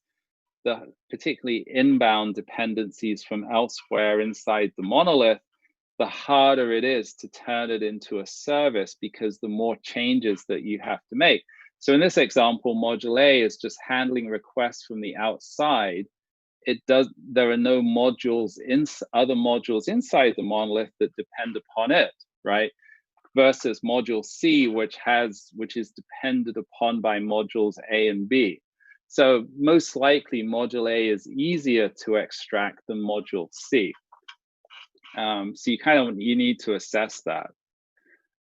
[SPEAKER 1] the particularly inbound dependencies from elsewhere inside the monolith, the harder it is to turn it into a service, because the more changes that you have to make. So in this example, module A is just handling requests from the outside. There are no other modules inside the monolith that depend upon it, right? Versus module C, which is depended upon by modules A and B. So most likely module A is easier to extract than module C. So you need to assess that.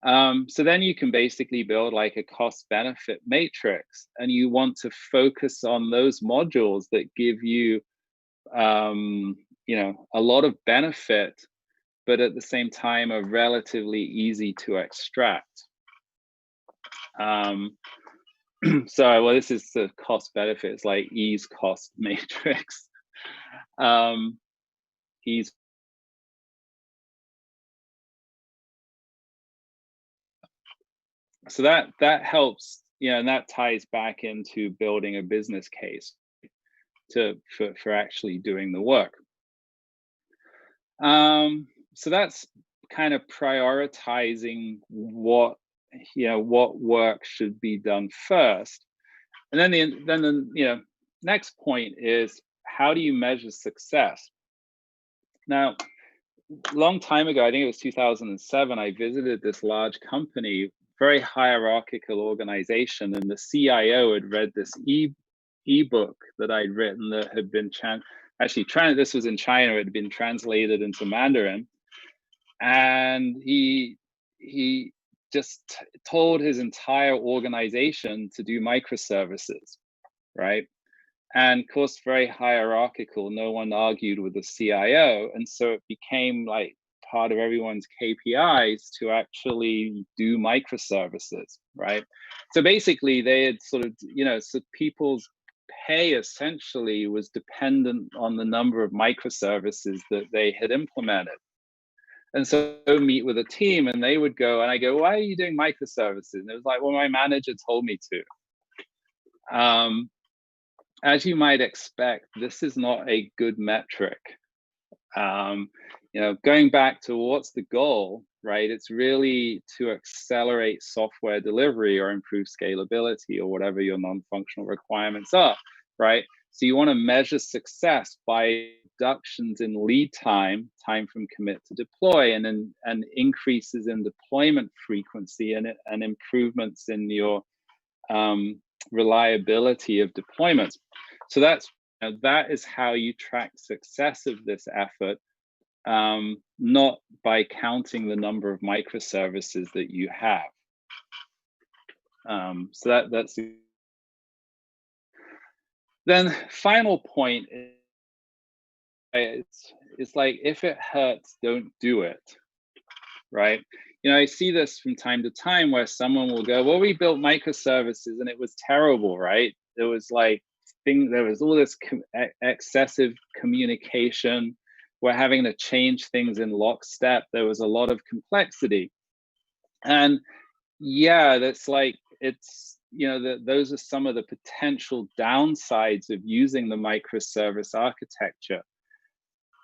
[SPEAKER 1] So then you can basically build like a cost benefit matrix, and you want to focus on those modules that give you, a lot of benefit, but at the same time are relatively easy to extract. So, well, this is the cost benefit. It's like E's cost matrix. E's. So that helps, and that ties back into building a business case for actually doing the work. So that's kind of prioritizing what work should be done first, and then the next point is, how do you measure success? Now, long time ago, I think it was 2007, I visited this large company, very hierarchical organization, and the CIO had read this ebook that I'd written that had been this was in China, it had been translated into Mandarin, and he just told his entire organization to do microservices, right? And of course, very hierarchical, no one argued with the CIO, and so it became like part of everyone's KPIs to actually do microservices, right? So basically they had sort of, so people's pay essentially was dependent on the number of microservices that they had implemented. And so I would meet with a team, and they would go, and I go, why are you doing microservices? And it was like, well, my manager told me to. As you might expect, this is not a good metric. Going back to what's the goal, right? It's really to accelerate software delivery or improve scalability or whatever your non-functional requirements are, right? So you want to measure success by reductions in lead time from commit to deploy, and increases in deployment frequency and improvements in your reliability of deployments. So that is how you track success of this effort, not by counting the number of microservices that you have. So that's then final point is, it's like, if it hurts, don't do it, right? I see this from time to time where someone will go, well, we built microservices and it was terrible, right? There was there was all this excessive communication. We're having to change things in lockstep. There was a lot of complexity. And yeah, that's like, it's, those are some of the potential downsides of using the microservice architecture.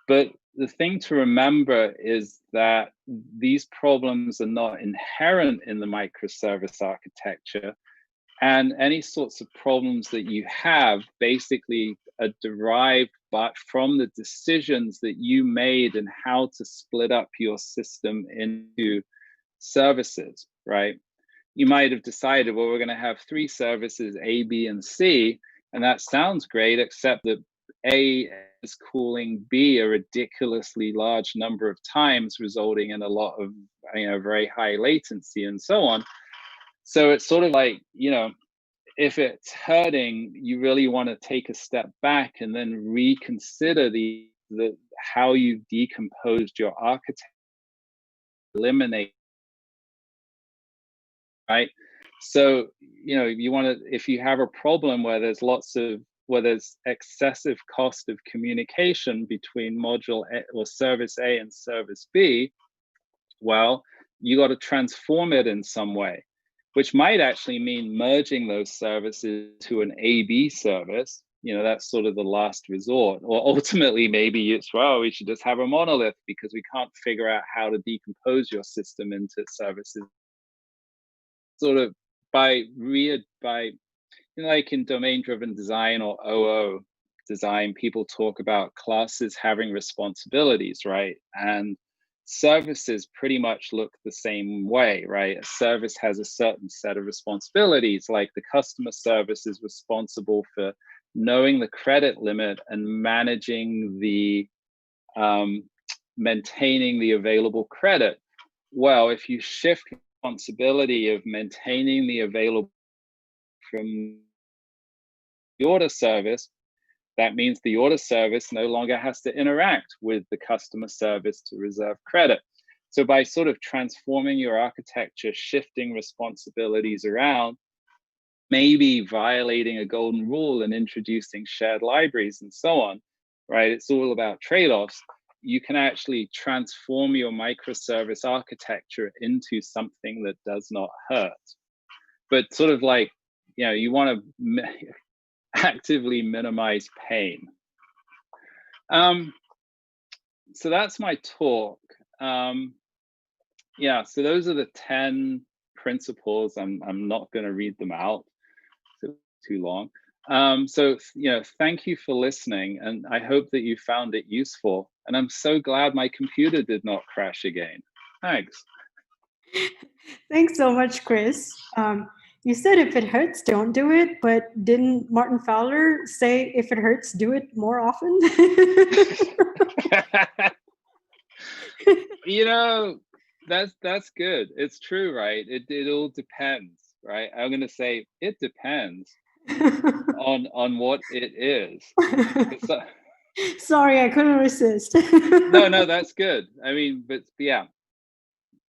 [SPEAKER 1] But the thing to remember is that these problems are not inherent in the microservice architecture, and any sorts of problems that you have basically are derived from the decisions that you made and how to split up your system into services, right? You might have decided, well, we're going to have 3 services, A, B, and C, and that sounds great, except that A is calling B a ridiculously large number of times, resulting in a lot of very high latency and so on. So it's sort of like, if it's hurting, you really want to take a step back and then reconsider how you've decomposed your architecture, eliminate, right? So, you want to, if you have a problem where there's excessive cost of communication between module A or service A and service B, well, you got to transform it in some way, which might actually mean merging those services to an A/B service. That's sort of the last resort. Or ultimately, maybe it's, well, we should just have a monolith because we can't figure out how to decompose your system into services. Sort of like in domain-driven design or OO design, people talk about classes having responsibilities, right? And services pretty much look the same way, right? A service has a certain set of responsibilities, like the customer service is responsible for knowing the credit limit and managing maintaining the available credit. Well, if you shift responsibility of maintaining the available from the order service, that means the order service no longer has to interact with the customer service to reserve credit. So by sort of transforming your architecture, shifting responsibilities around, maybe violating a golden rule and introducing shared libraries and so on, right? It's all about trade-offs. You can actually transform your microservice architecture into something that does not hurt. But sort of like, you want to actively minimize pain. So that's my talk. Yeah, so those are the 10 principles. I'm not going to read them out. It's too long. So, thank you for listening, and I hope that you found it useful. And I'm so glad my computer did not crash again. Thanks.
[SPEAKER 2] Thanks so much, Chris. You said if it hurts, don't do it, but didn't Martin Fowler say if it hurts, do it more often?
[SPEAKER 1] That's good. It's true, right? It all depends, right? I'm gonna say it depends on what it is.
[SPEAKER 2] Sorry, I couldn't resist.
[SPEAKER 1] No, that's good. I mean, but yeah,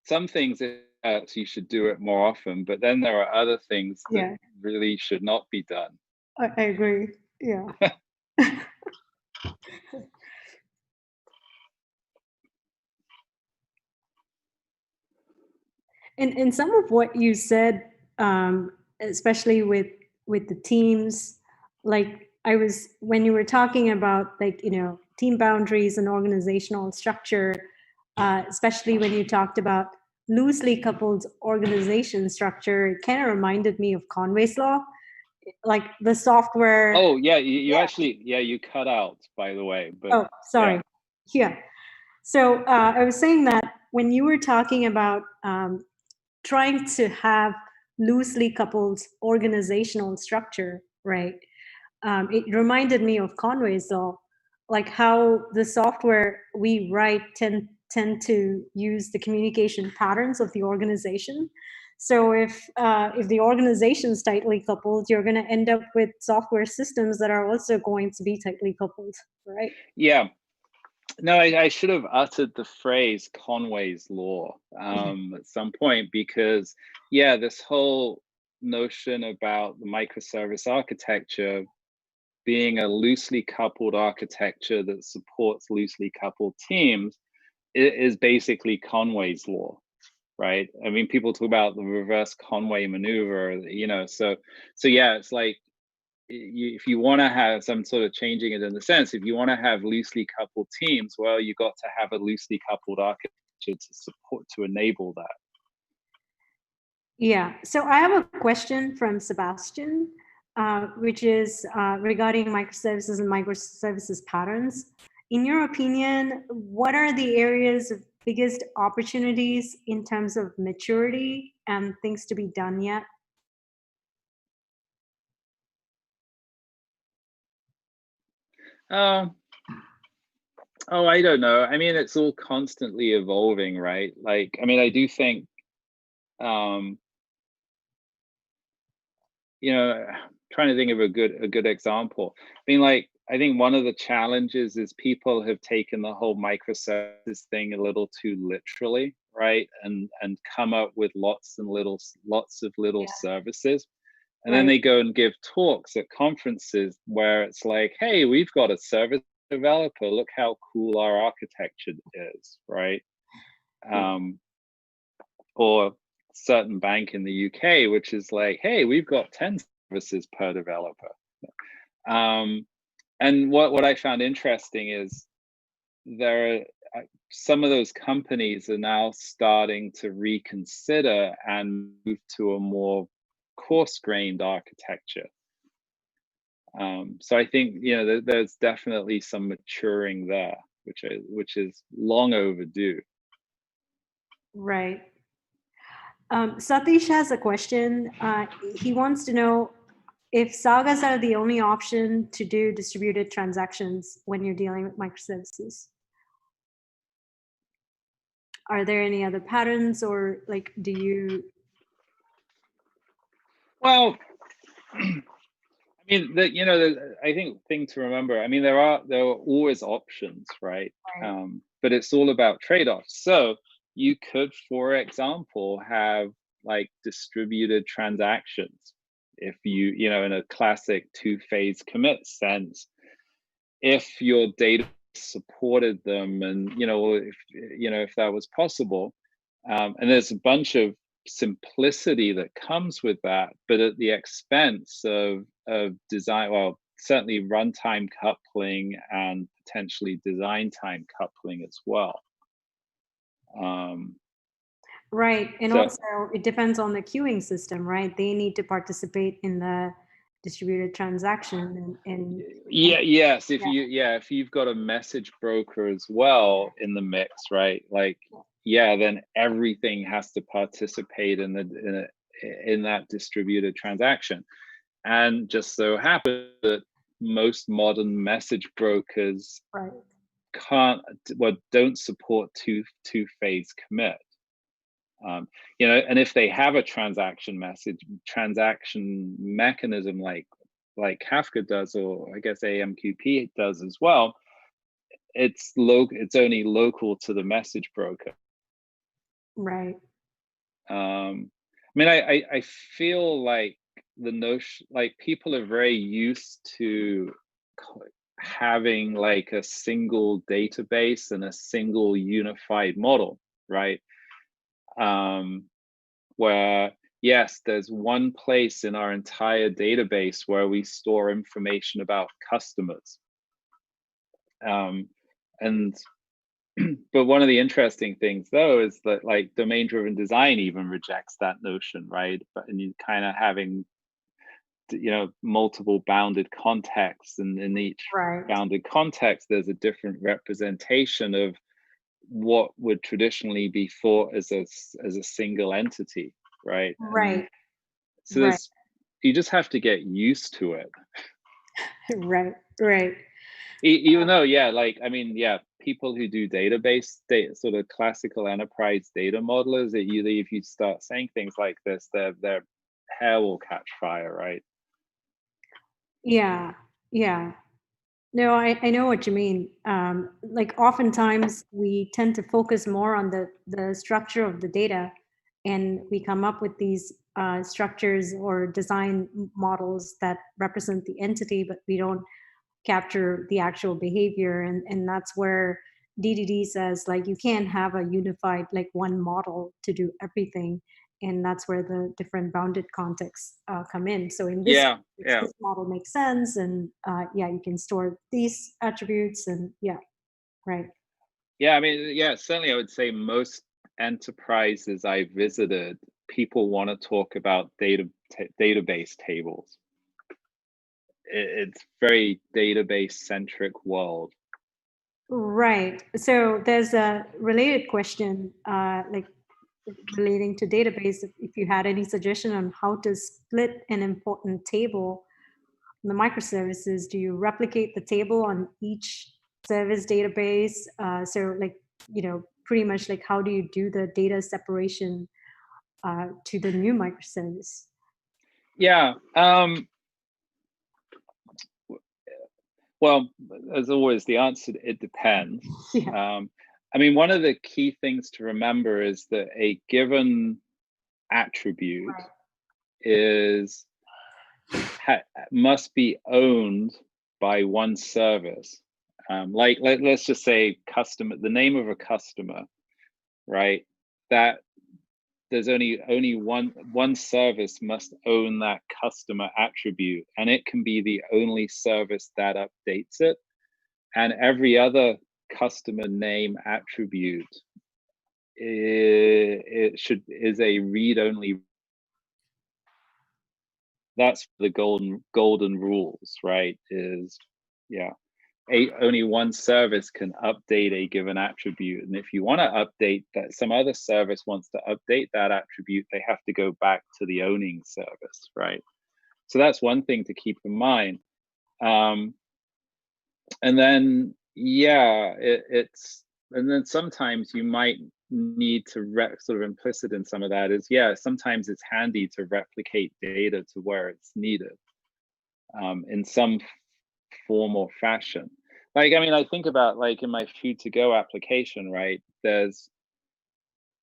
[SPEAKER 1] some things you should do it more often, but then there are other things that really should not be done.
[SPEAKER 2] I agree. Yeah. And some of what you said, especially with the teams, like when you were talking about team boundaries and organizational structure, especially when you talked about loosely coupled organization structure, it kind of reminded me of Conway's law, like the software.
[SPEAKER 1] Oh yeah, you actually, you cut out, by the way. But
[SPEAKER 2] oh, sorry. Yeah. So I was saying that when you were talking about trying to have loosely coupled organizational structure, right? It reminded me of Conway's law, like how the software we write tend to use the communication patterns of the organization. So if the organization is tightly coupled, you're going to end up with software systems that are also going to be tightly coupled, right?
[SPEAKER 1] Yeah. No, I should have uttered the phrase Conway's law at some point, because this whole notion about the microservice architecture being a loosely coupled architecture that supports loosely coupled teams is basically Conway's law, right? I mean, people talk about the reverse Conway maneuver, so yeah, it's like, if you want to have some sort of changing it in the sense, if you want to have loosely coupled teams, well, you got to have a loosely coupled architecture to enable that.
[SPEAKER 2] Yeah, so I have a question from Sebastian, which is regarding microservices and microservices patterns. In your opinion, what are the areas of biggest opportunities in terms of maturity and things to be done yet?
[SPEAKER 1] I don't know. I mean, it's all constantly evolving, right? Like, I mean, I do think, trying to think of a good example. I mean, like, I think one of the challenges is people have taken the whole microservices thing a little too literally, right? And come up with lots of little services. And then they go and give talks at conferences where it's like, hey, we've got a service developer, look how cool our architecture is, right? Or certain bank in the UK, which is like, hey, we've got 10 services per developer. And what I found interesting is there are some of those companies are now starting to reconsider and move to a more coarse-grained architecture. So I think there's definitely some maturing there, which is long overdue.
[SPEAKER 2] Right. Satish has a question. He wants to know if sagas are the only option to do distributed transactions when you're dealing with microservices. Are there any other patterns, or like, do you?
[SPEAKER 1] Well, I mean, I think thing to remember. I mean, there are always options, right? But it's all about trade-offs. So you could, for example, have like distributed transactions, If you know, in a classic two-phase commit sense, if your data supported them, and if that was possible, and there's a bunch of simplicity that comes with that, but at the expense of design, well, certainly runtime coupling and potentially design time coupling as well.
[SPEAKER 2] Right, and
[SPEAKER 1] So-
[SPEAKER 2] also it depends on the queuing system, right? They need to participate in the distributed transaction, and
[SPEAKER 1] yes, if
[SPEAKER 2] yeah.
[SPEAKER 1] if you've got a message broker as well in the mix, right? Like, then everything has to participate in that distributed transaction. And just so happens that most modern message brokers
[SPEAKER 2] Right.
[SPEAKER 1] don't support two-phase commit. And if they have a transaction mechanism like Kafka does, or I guess AMQP does as well, it's only local to the message broker.
[SPEAKER 2] Right.
[SPEAKER 1] I mean, I feel like the notion, like, people are very used to having like a single database and a single unified model, right? Where, yes, there's one place in our entire database where we store information about customers. But one of the interesting things, though, is that like domain-driven design even rejects that notion, right? And you kind of having, multiple bounded contexts, and in each bounded context, there's a different representation of what would traditionally be thought as a single entity, right?
[SPEAKER 2] Right.
[SPEAKER 1] So you just have to get used to it.
[SPEAKER 2] Right.
[SPEAKER 1] Even though, people who do database sort of classical enterprise data modelers, if you start saying things like this, their hair will catch fire, right?
[SPEAKER 2] Yeah. No, I know what you mean. Like, oftentimes we tend to focus more on the structure of the data, and we come up with these structures or design models that represent the entity, but we don't capture the actual behavior. And that's where DDD says, like, you can't have a unified, like, one model to do everything. And that's where the different bounded contexts come in. So in this, this model makes sense, and you can store these attributes, and right.
[SPEAKER 1] Yeah, I mean, certainly I would say most enterprises I visited, people want to talk about database tables. It's very database centric world.
[SPEAKER 2] Right. So there's a related question, like, relating to database. If you had any suggestion on how to split an important table in the microservices, do you replicate the table on each service database? So, like, pretty much, like, how do you do the data separation to the new microservice?
[SPEAKER 1] Yeah. Well, as always, the answer, it depends. I mean, one of the key things to remember is that a given attribute must be owned by one service. Like, let's just say customer, the name of a customer, right? That there's only one service must own that customer attribute, and it can be the only service that updates it. And every other customer name attribute is a read-only. That's the golden rules, right? Only one service can update a given attribute, and if you want to update that, some other service wants to update that attribute, they have to go back to the owning service, right? So that's one thing to keep in mind. And then and then sometimes you might need to sort of implicit in some of that is, sometimes it's handy to replicate data to where it's needed in some form or fashion. Like, I mean, I think about, like, in my food to go application, right? There's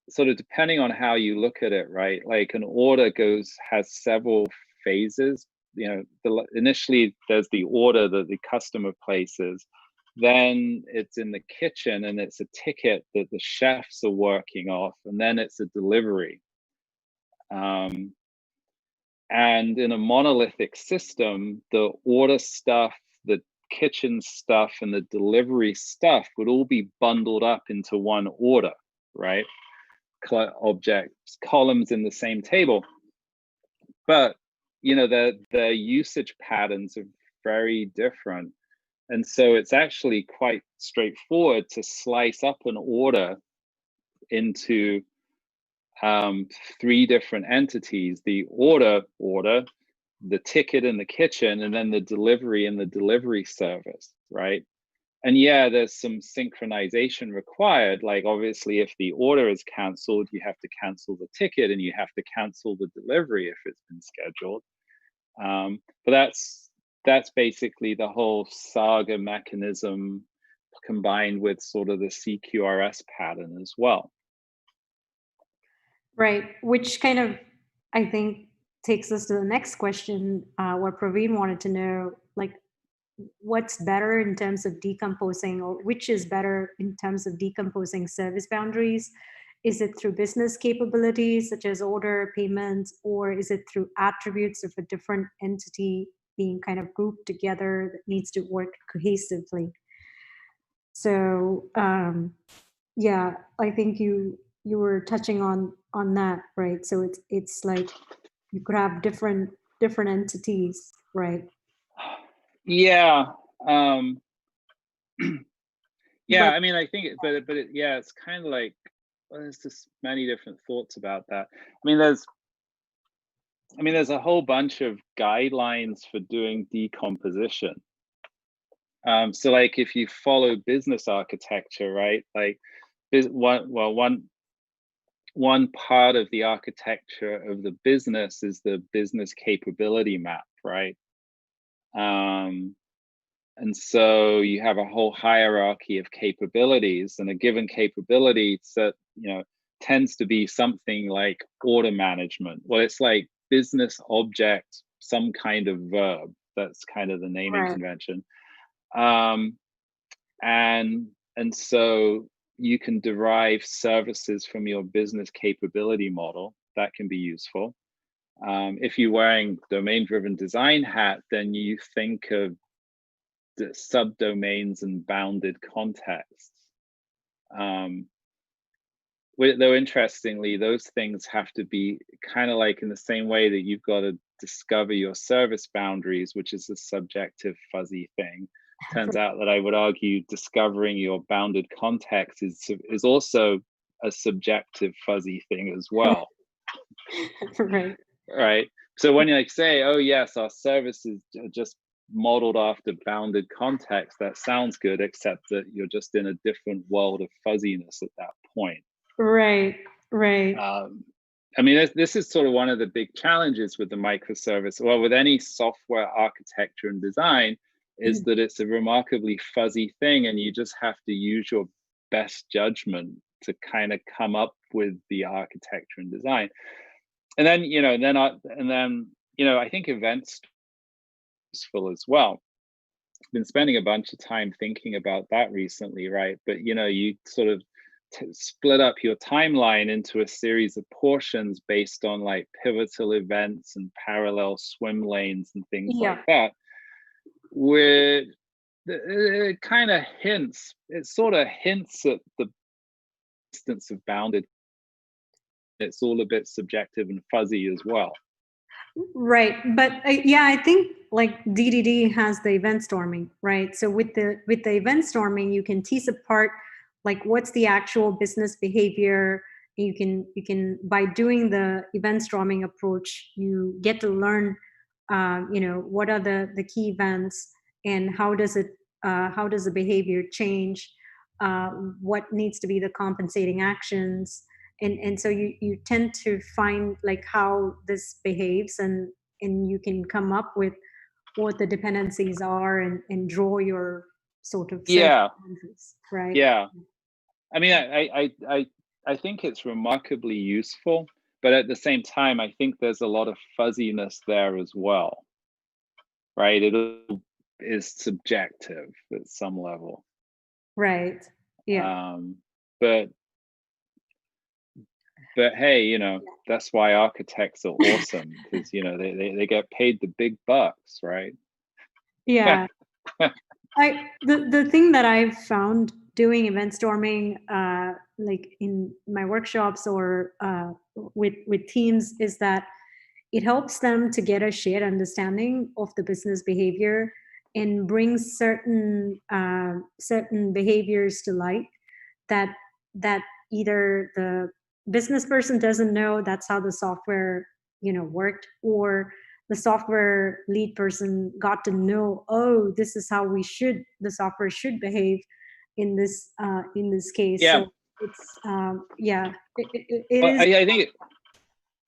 [SPEAKER 1] sort of, depending on how you look at it, right? Like, an order has several phases. Initially there's the order that the customer places, then it's in the kitchen and it's a ticket that the chefs are working off, and then it's a delivery. And in a monolithic system, the order stuff, the kitchen stuff, and the delivery stuff would all be bundled up into one order, right? Objects, columns in the same table. But the usage patterns are very different. And so it's actually quite straightforward to slice up an order into 3 different entities: the order, the ticket in the kitchen, and then the delivery in the delivery service, right? And yeah, there's some synchronization required. Like, obviously, if the order is canceled, you have to cancel the ticket and you have to cancel the delivery if it's been scheduled. But that's basically the whole Saga mechanism combined with sort of the CQRS pattern as well.
[SPEAKER 2] Right, which kind of, I think, takes us to the next question, what Praveen wanted to know, like, what's better in terms of decomposing, or which is better in terms of decomposing service boundaries? Is it through business capabilities such as order, payments, or is it through attributes of a different entity being kind of grouped together that needs to work cohesively? So yeah, I think you were touching on that, right? So it's like you could have different entities, right?
[SPEAKER 1] Yeah. Yeah,
[SPEAKER 2] But,
[SPEAKER 1] I mean, I think yeah, it's kind of like, well, there's just many different thoughts about that. I mean, there's a whole bunch of guidelines for doing decomposition. So like, if you follow business architecture, right? Like, one part of the architecture of the business is the business capability map, right? And so you have a whole hierarchy of capabilities, and a given capability tends to be something like order management. Well, it's like business object, some kind of verb. That's kind of the naming convention. And so you can derive services from your business capability model. That can be useful. If you're wearing domain-driven design hat, then you think of the subdomains and bounded contexts. Though interestingly, those things have to be kind of like in the same way that you've got to discover your service boundaries, which is a subjective fuzzy thing. Turns out that I would argue discovering your bounded context is also a subjective fuzzy thing as well. Right. So when you say, oh yes, our services are just modeled after bounded context, that sounds good, except that you're just in a different world of fuzziness at that point. Right. I mean, this is sort of one of the big challenges with the microservice, well, with any software architecture and design, is that it's a remarkably fuzzy thing, and you just have to use your best judgment to kind of come up with the architecture and design. And then, I think events useful as well. I've been spending a bunch of time thinking about that recently, right? But you sort of split up your timeline into a series of portions based on like pivotal events and parallel swim lanes and things like that, where it kind of hints, it sort of hints at the distance of bounded. It's all a bit subjective and fuzzy as well.
[SPEAKER 2] Right, but yeah, I think like DDD has the event storming, right? So with the event storming, you can tease apart like what's the actual business behavior. You can by doing the event storming approach, you get to learn, what are the key events and how does the behavior change, what needs to be the compensating actions. And so you tend to find like how this behaves, and you can come up with what the dependencies are and draw your sort of boundaries, right?
[SPEAKER 1] Yeah. I mean, I think it's remarkably useful, but at the same time, I think there's a lot of fuzziness there as well, right? It is subjective at some level.
[SPEAKER 2] Right. Yeah.
[SPEAKER 1] But hey, you know, that's why architects are awesome, because you know they get paid the big bucks, right?
[SPEAKER 2] Yeah. The thing that I've found doing event storming, like in my workshops or with teams, is that it helps them to get a shared understanding of the business behavior and brings certain behaviors to light that either the business person doesn't know that's how the software worked, or the software lead person got to know, oh, this is how the software should behave in this case.
[SPEAKER 1] Yeah.
[SPEAKER 2] So it's it
[SPEAKER 1] Well,
[SPEAKER 2] is.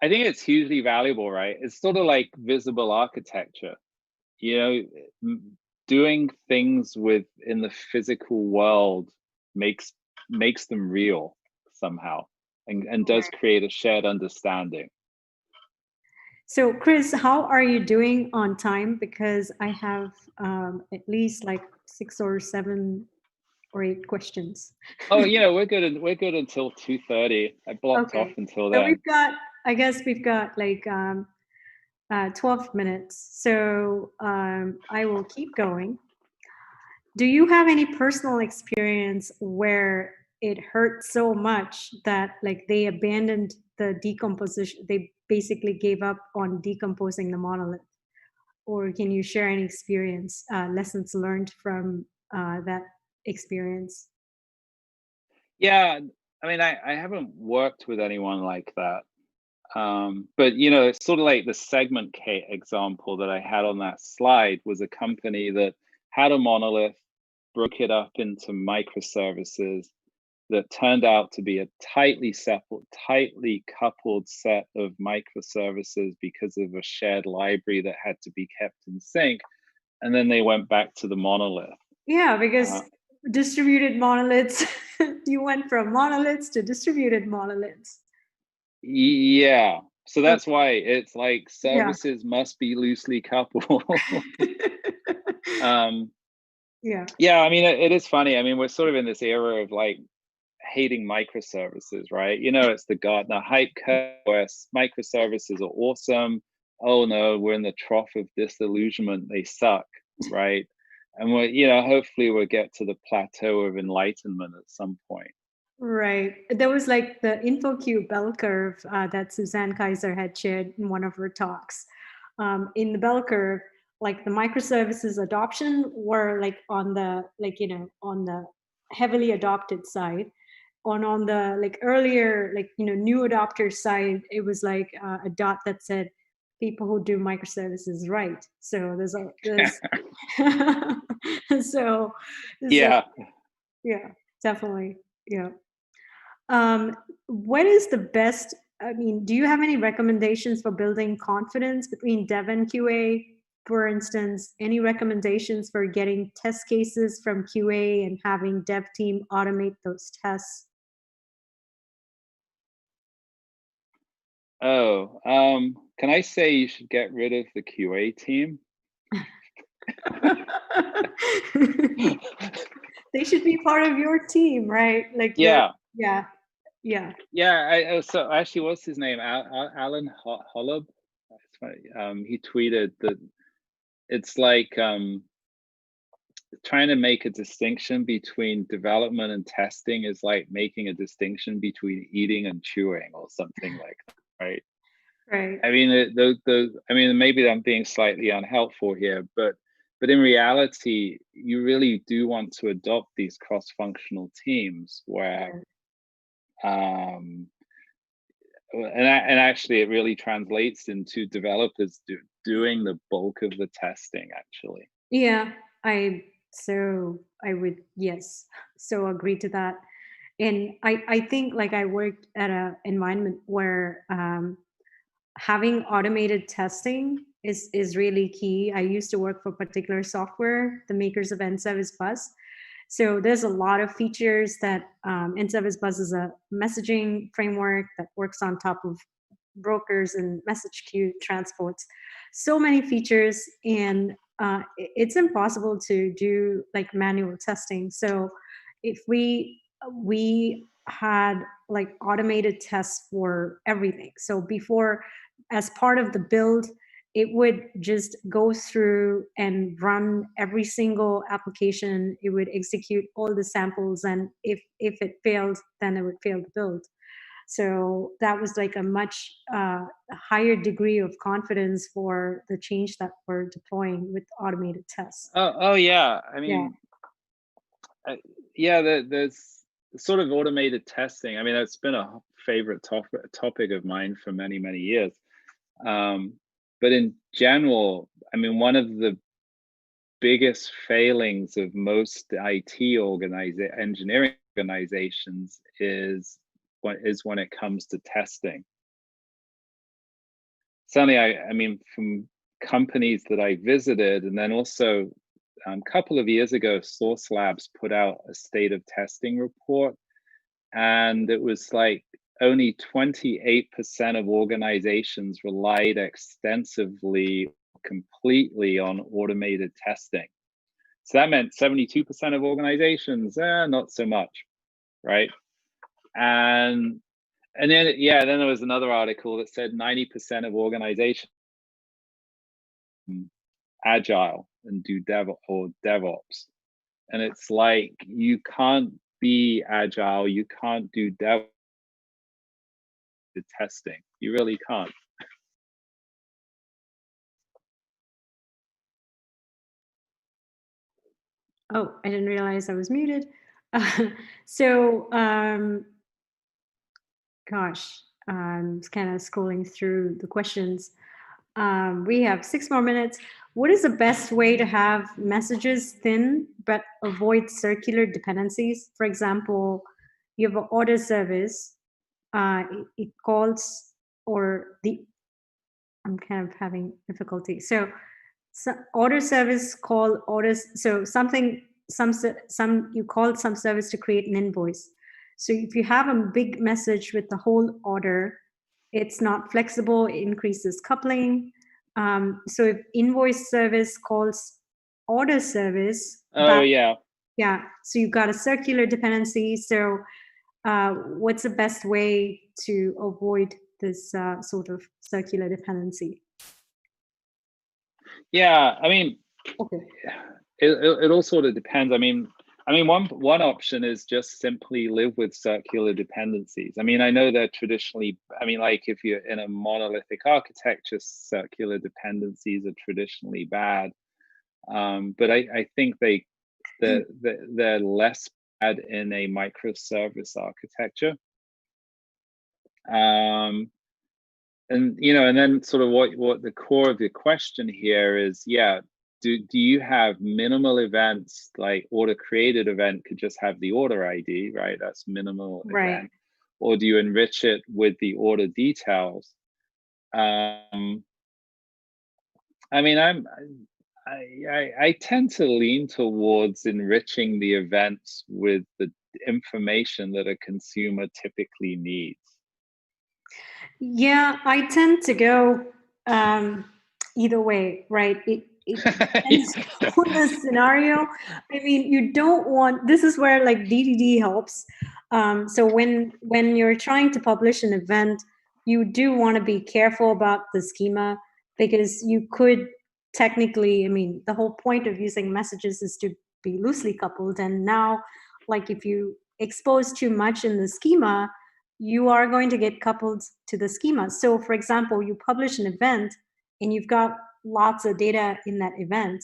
[SPEAKER 1] I think it's hugely valuable, right? It's sort of like visible architecture, you know, doing things in the physical world makes them real somehow, and does create a shared understanding.
[SPEAKER 2] So, Chris, how are you doing on time? Because I have at least like 6 or 7 or 8 questions.
[SPEAKER 1] Oh, you know, we're good until 2:30. I blocked off until then.
[SPEAKER 2] So I guess we've got like 12 minutes. So I will keep going. Do you have any personal experience where it hurt so much that like they abandoned the decomposition? They basically gave up on decomposing the monolith? Or can you share any experience, lessons learned from that experience?
[SPEAKER 1] Yeah, I mean, I haven't worked with anyone like that. But you know, it's sort of like the segment K example that I had on that slide was a company that had a monolith, broke it up into microservices that turned out to be a tightly coupled set of microservices because of a shared library that had to be kept in sync. And then they went back to the monolith.
[SPEAKER 2] Yeah, because distributed monoliths, you went from monoliths to distributed monoliths.
[SPEAKER 1] Yeah. So that's why it's like services must be loosely coupled. Yeah, I mean, it is funny. I mean, we're sort of in this era of like hating microservices, right? You know, it's the Gartner hype curve where microservices are awesome. Oh no, we're in the trough of disillusionment. They suck, right? And we're, you know, hopefully we'll get to the plateau of enlightenment at some point.
[SPEAKER 2] Right. There was like the InfoQ bell curve that Suzanne Kaiser had shared in one of her talks. In the bell curve, like the microservices adoption were like on the on the heavily adopted side. On the like earlier new adopter side, it was like a dot that said people who do microservices right. So there's so yeah, definitely, yeah. What is the best? I mean, do you have any recommendations for building confidence between dev and QA? For instance, any recommendations for getting test cases from QA and having dev team automate those tests?
[SPEAKER 1] Oh, can I say you should get rid of the QA team?
[SPEAKER 2] They should be part of your team, right? Like
[SPEAKER 1] yeah.
[SPEAKER 2] So
[SPEAKER 1] actually, what's his name? Alan Holub. He tweeted that it's like trying to make a distinction between development and testing is like making a distinction between eating and chewing or something like that, right?
[SPEAKER 2] Right.
[SPEAKER 1] I mean, I mean, maybe I'm being slightly unhelpful here, but in reality, you really do want to adopt these cross-functional teams where, and actually, it really translates into developers doing the bulk of the testing. Actually,
[SPEAKER 2] yeah, I would so agree to that, and I think like I worked at an environment where having automated testing is really key. I used to work for particular software, the makers of N-Service Bus. So there's a lot of features that N-Service Bus is a messaging framework that works on top of brokers and message queue transports. So many features, and it's impossible to do like manual testing. So if we had like automated tests for everything. So before, as part of the build, it would just go through and run every single application. It would execute all the samples, and if it failed, then it would fail the build. So that was like a much higher degree of confidence for the change that we're deploying with automated tests.
[SPEAKER 1] Oh yeah. I mean, there's sort of automated testing. I mean, that's been a favorite topic of mine for many, many years. But in general, I mean, one of the biggest failings of most IT engineering organizations is when it comes to testing. Certainly, I mean, from companies that I visited, and then also a couple of years ago, Source Labs put out a state of testing report, and it was like only 28% of organizations relied extensively, completely on automated testing. So that meant 72% of organizations, not so much, right? And then then there was another article that said 90% of organizations agile and do DevOps. And it's like, you can't be agile, you can't do DevOps testing. You really can't.
[SPEAKER 2] Oh, I didn't realize I was muted. So, gosh, I'm kind of scrolling through the questions. We have 6 more minutes. What is the best way to have messages thin but avoid circular dependencies? For example, you have an order service. It calls, or I'm kind of having difficulty. So order service call orders. So some you call some service to create an invoice. So if you have a big message with the whole order, it's not flexible, it increases coupling. So if invoice service calls order service,
[SPEAKER 1] so
[SPEAKER 2] you've got a circular dependency. So what's the best way to avoid this sort of circular dependency?
[SPEAKER 1] Yeah, I mean,
[SPEAKER 2] okay.
[SPEAKER 1] It all sort of depends. I mean, one option is just simply live with circular dependencies. I mean, I know they're traditionally, I mean, like if you're in a monolithic architecture, circular dependencies are traditionally bad. But I think they're less bad in a microservice architecture. And and then sort of what the core of your question here is, do you have minimal events, like order created event could just have the order ID, right? That's minimal event. Or do you enrich it with the order details? I mean, I tend to lean towards enriching the events with the information that a consumer typically needs.
[SPEAKER 2] Yeah, I tend to go either way, right? It depends on the scenario. I mean, you don't want, this is where like DDD helps. So when you're trying to publish an event, you do want to be careful about the schema, because you could technically, I mean, the whole point of using messages is to be loosely coupled. And now, like if you expose too much in the schema, you are going to get coupled to the schema. So for example, you publish an event and you've got lots of data in that event,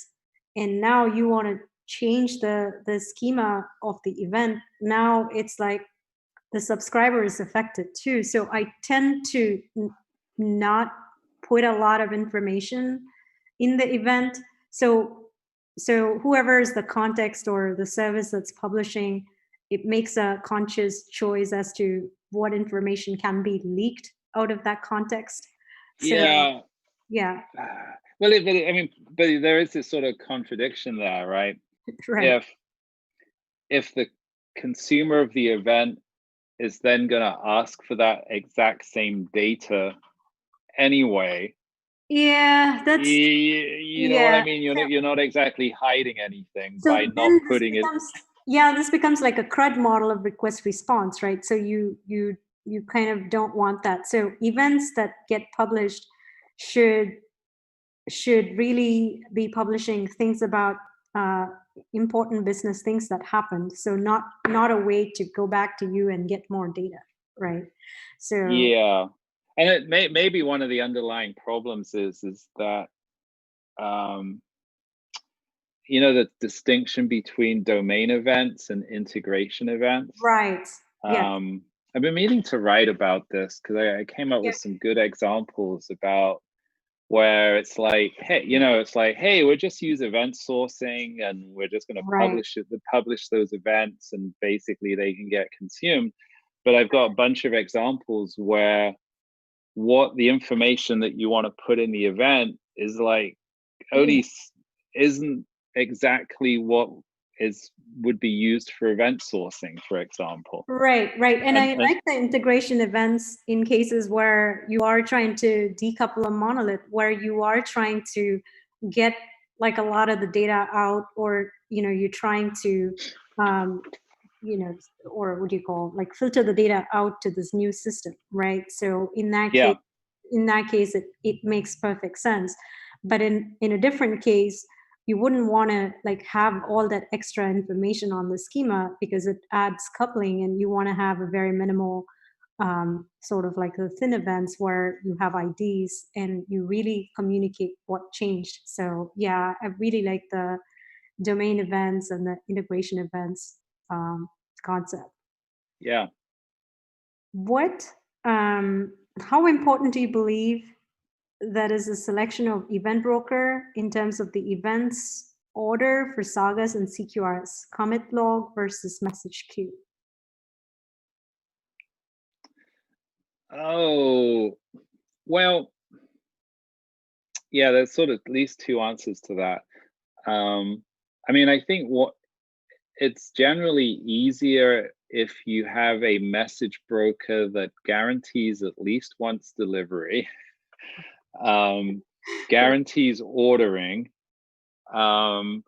[SPEAKER 2] and now you want to change the schema of the event. Now it's like the subscriber is affected too. So I tend to not put a lot of information in the event. So whoever is the context or the service that's publishing, it makes a conscious choice as to what information can be leaked out of that context. So, yeah.
[SPEAKER 1] Well, but there is this sort of contradiction there, right?
[SPEAKER 2] Right.
[SPEAKER 1] If the consumer of the event is then going to ask for that exact same data anyway.
[SPEAKER 2] Yeah, that's
[SPEAKER 1] You know what I mean? You're not exactly hiding anything by not putting it.
[SPEAKER 2] Yeah, this becomes like a CRUD model of request response, right? So you kind of don't want that. So events that get published should really be publishing things about important business things that happened. So not a way to go back to you and get more data, right? So
[SPEAKER 1] yeah, and it maybe one of the underlying problems is that you know, the distinction between domain events and integration events.
[SPEAKER 2] Right. Yeah.
[SPEAKER 1] I've been meaning to write about this because I came up with some good examples about where it's like, hey, you know, it's like, hey, we'll just use event sourcing and we're just going to publish those events and basically they can get consumed. But I've got a bunch of examples where what the information that you want to put in the event is like only isn't exactly what would be used for event sourcing, for example.
[SPEAKER 2] Right. And I like the integration events in cases where you are trying to decouple a monolith, where you are trying to get like a lot of the data out, or, you know, you're trying to, you know, or what do you call, like filter the data out to this new system, right? So in that case, it makes perfect sense. But in a different case, you wouldn't want to like have all that extra information on the schema because it adds coupling, and you want to have a very minimal sort of like the thin events where you have IDs and you really communicate what changed. So yeah, I really like the domain events and the integration events concept.
[SPEAKER 1] Yeah.
[SPEAKER 2] What, how important do you believe that is a selection of event broker in terms of the events order for sagas and CQRs, commit log versus message queue?
[SPEAKER 1] Oh, well, yeah, there's sort of at least two answers to that. I mean, I think it's generally easier if you have a message broker that guarantees at least once delivery, guarantees ordering, and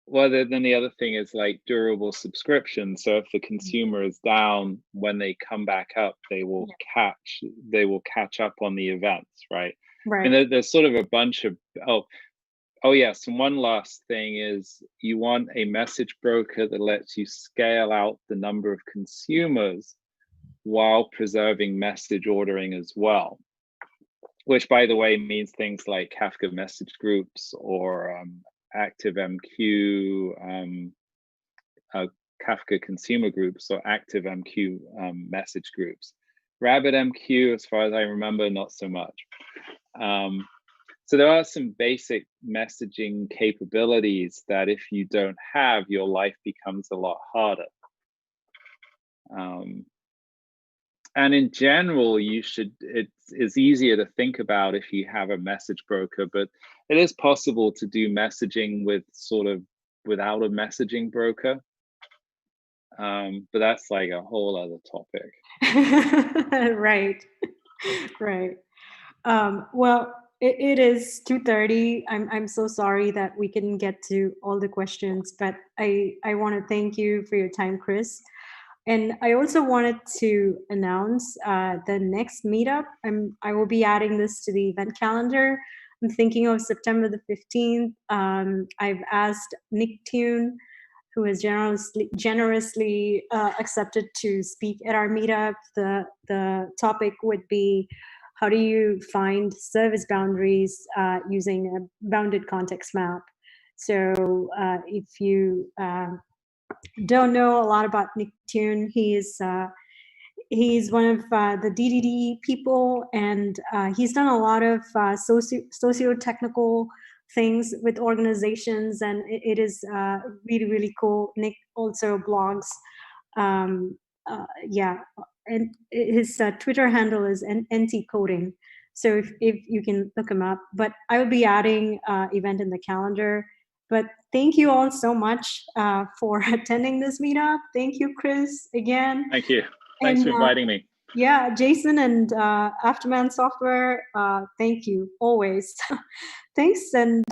[SPEAKER 1] well, then the other thing is like durable subscription. So if the consumer is down, when they come back up, they will catch up on the events, right? And there's sort of a bunch of oh yes, and one last thing is you want a message broker that lets you scale out the number of consumers while preserving message ordering as well, which by the way means things like Kafka message groups or ActiveMQ, Kafka consumer groups, or ActiveMQ message groups. RabbitMQ, as far as I remember, not so much. So there are some basic messaging capabilities that if you don't have, your life becomes a lot harder. And in general, it's easier to think about if you have a message broker, but it is possible to do messaging without a messaging broker. But that's like a whole other topic.
[SPEAKER 2] Right. Well, it is 2:30. I'm so sorry that we couldn't get to all the questions, but I want to thank you for your time, Chris. And I also wanted to announce the next meetup. I will be adding this to the event calendar. I'm thinking of September the 15th. I've asked Nick Tune, who has generously accepted to speak at our meetup. The topic would be, how do you find service boundaries using a bounded context map? So if you don't know a lot about Nick Tune, he's one of the DDD people, and he's done a lot of socio-technical things with organizations, and it is really, really cool. Nick also blogs. Yeah, and his Twitter handle is NT Coding. So if you can look him up. But I will be adding event in the calendar. But thank you all so much for attending this meetup. Thank you, Chris, again.
[SPEAKER 1] Thank you. Thanks for inviting me.
[SPEAKER 2] Yeah, Jason and Afterman Software, thank you always. Thanks, and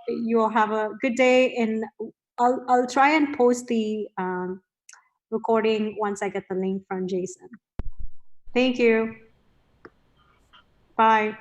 [SPEAKER 2] you'll have a good day. And I'll try and post the recording once I get the link from Jason. Thank you. Bye.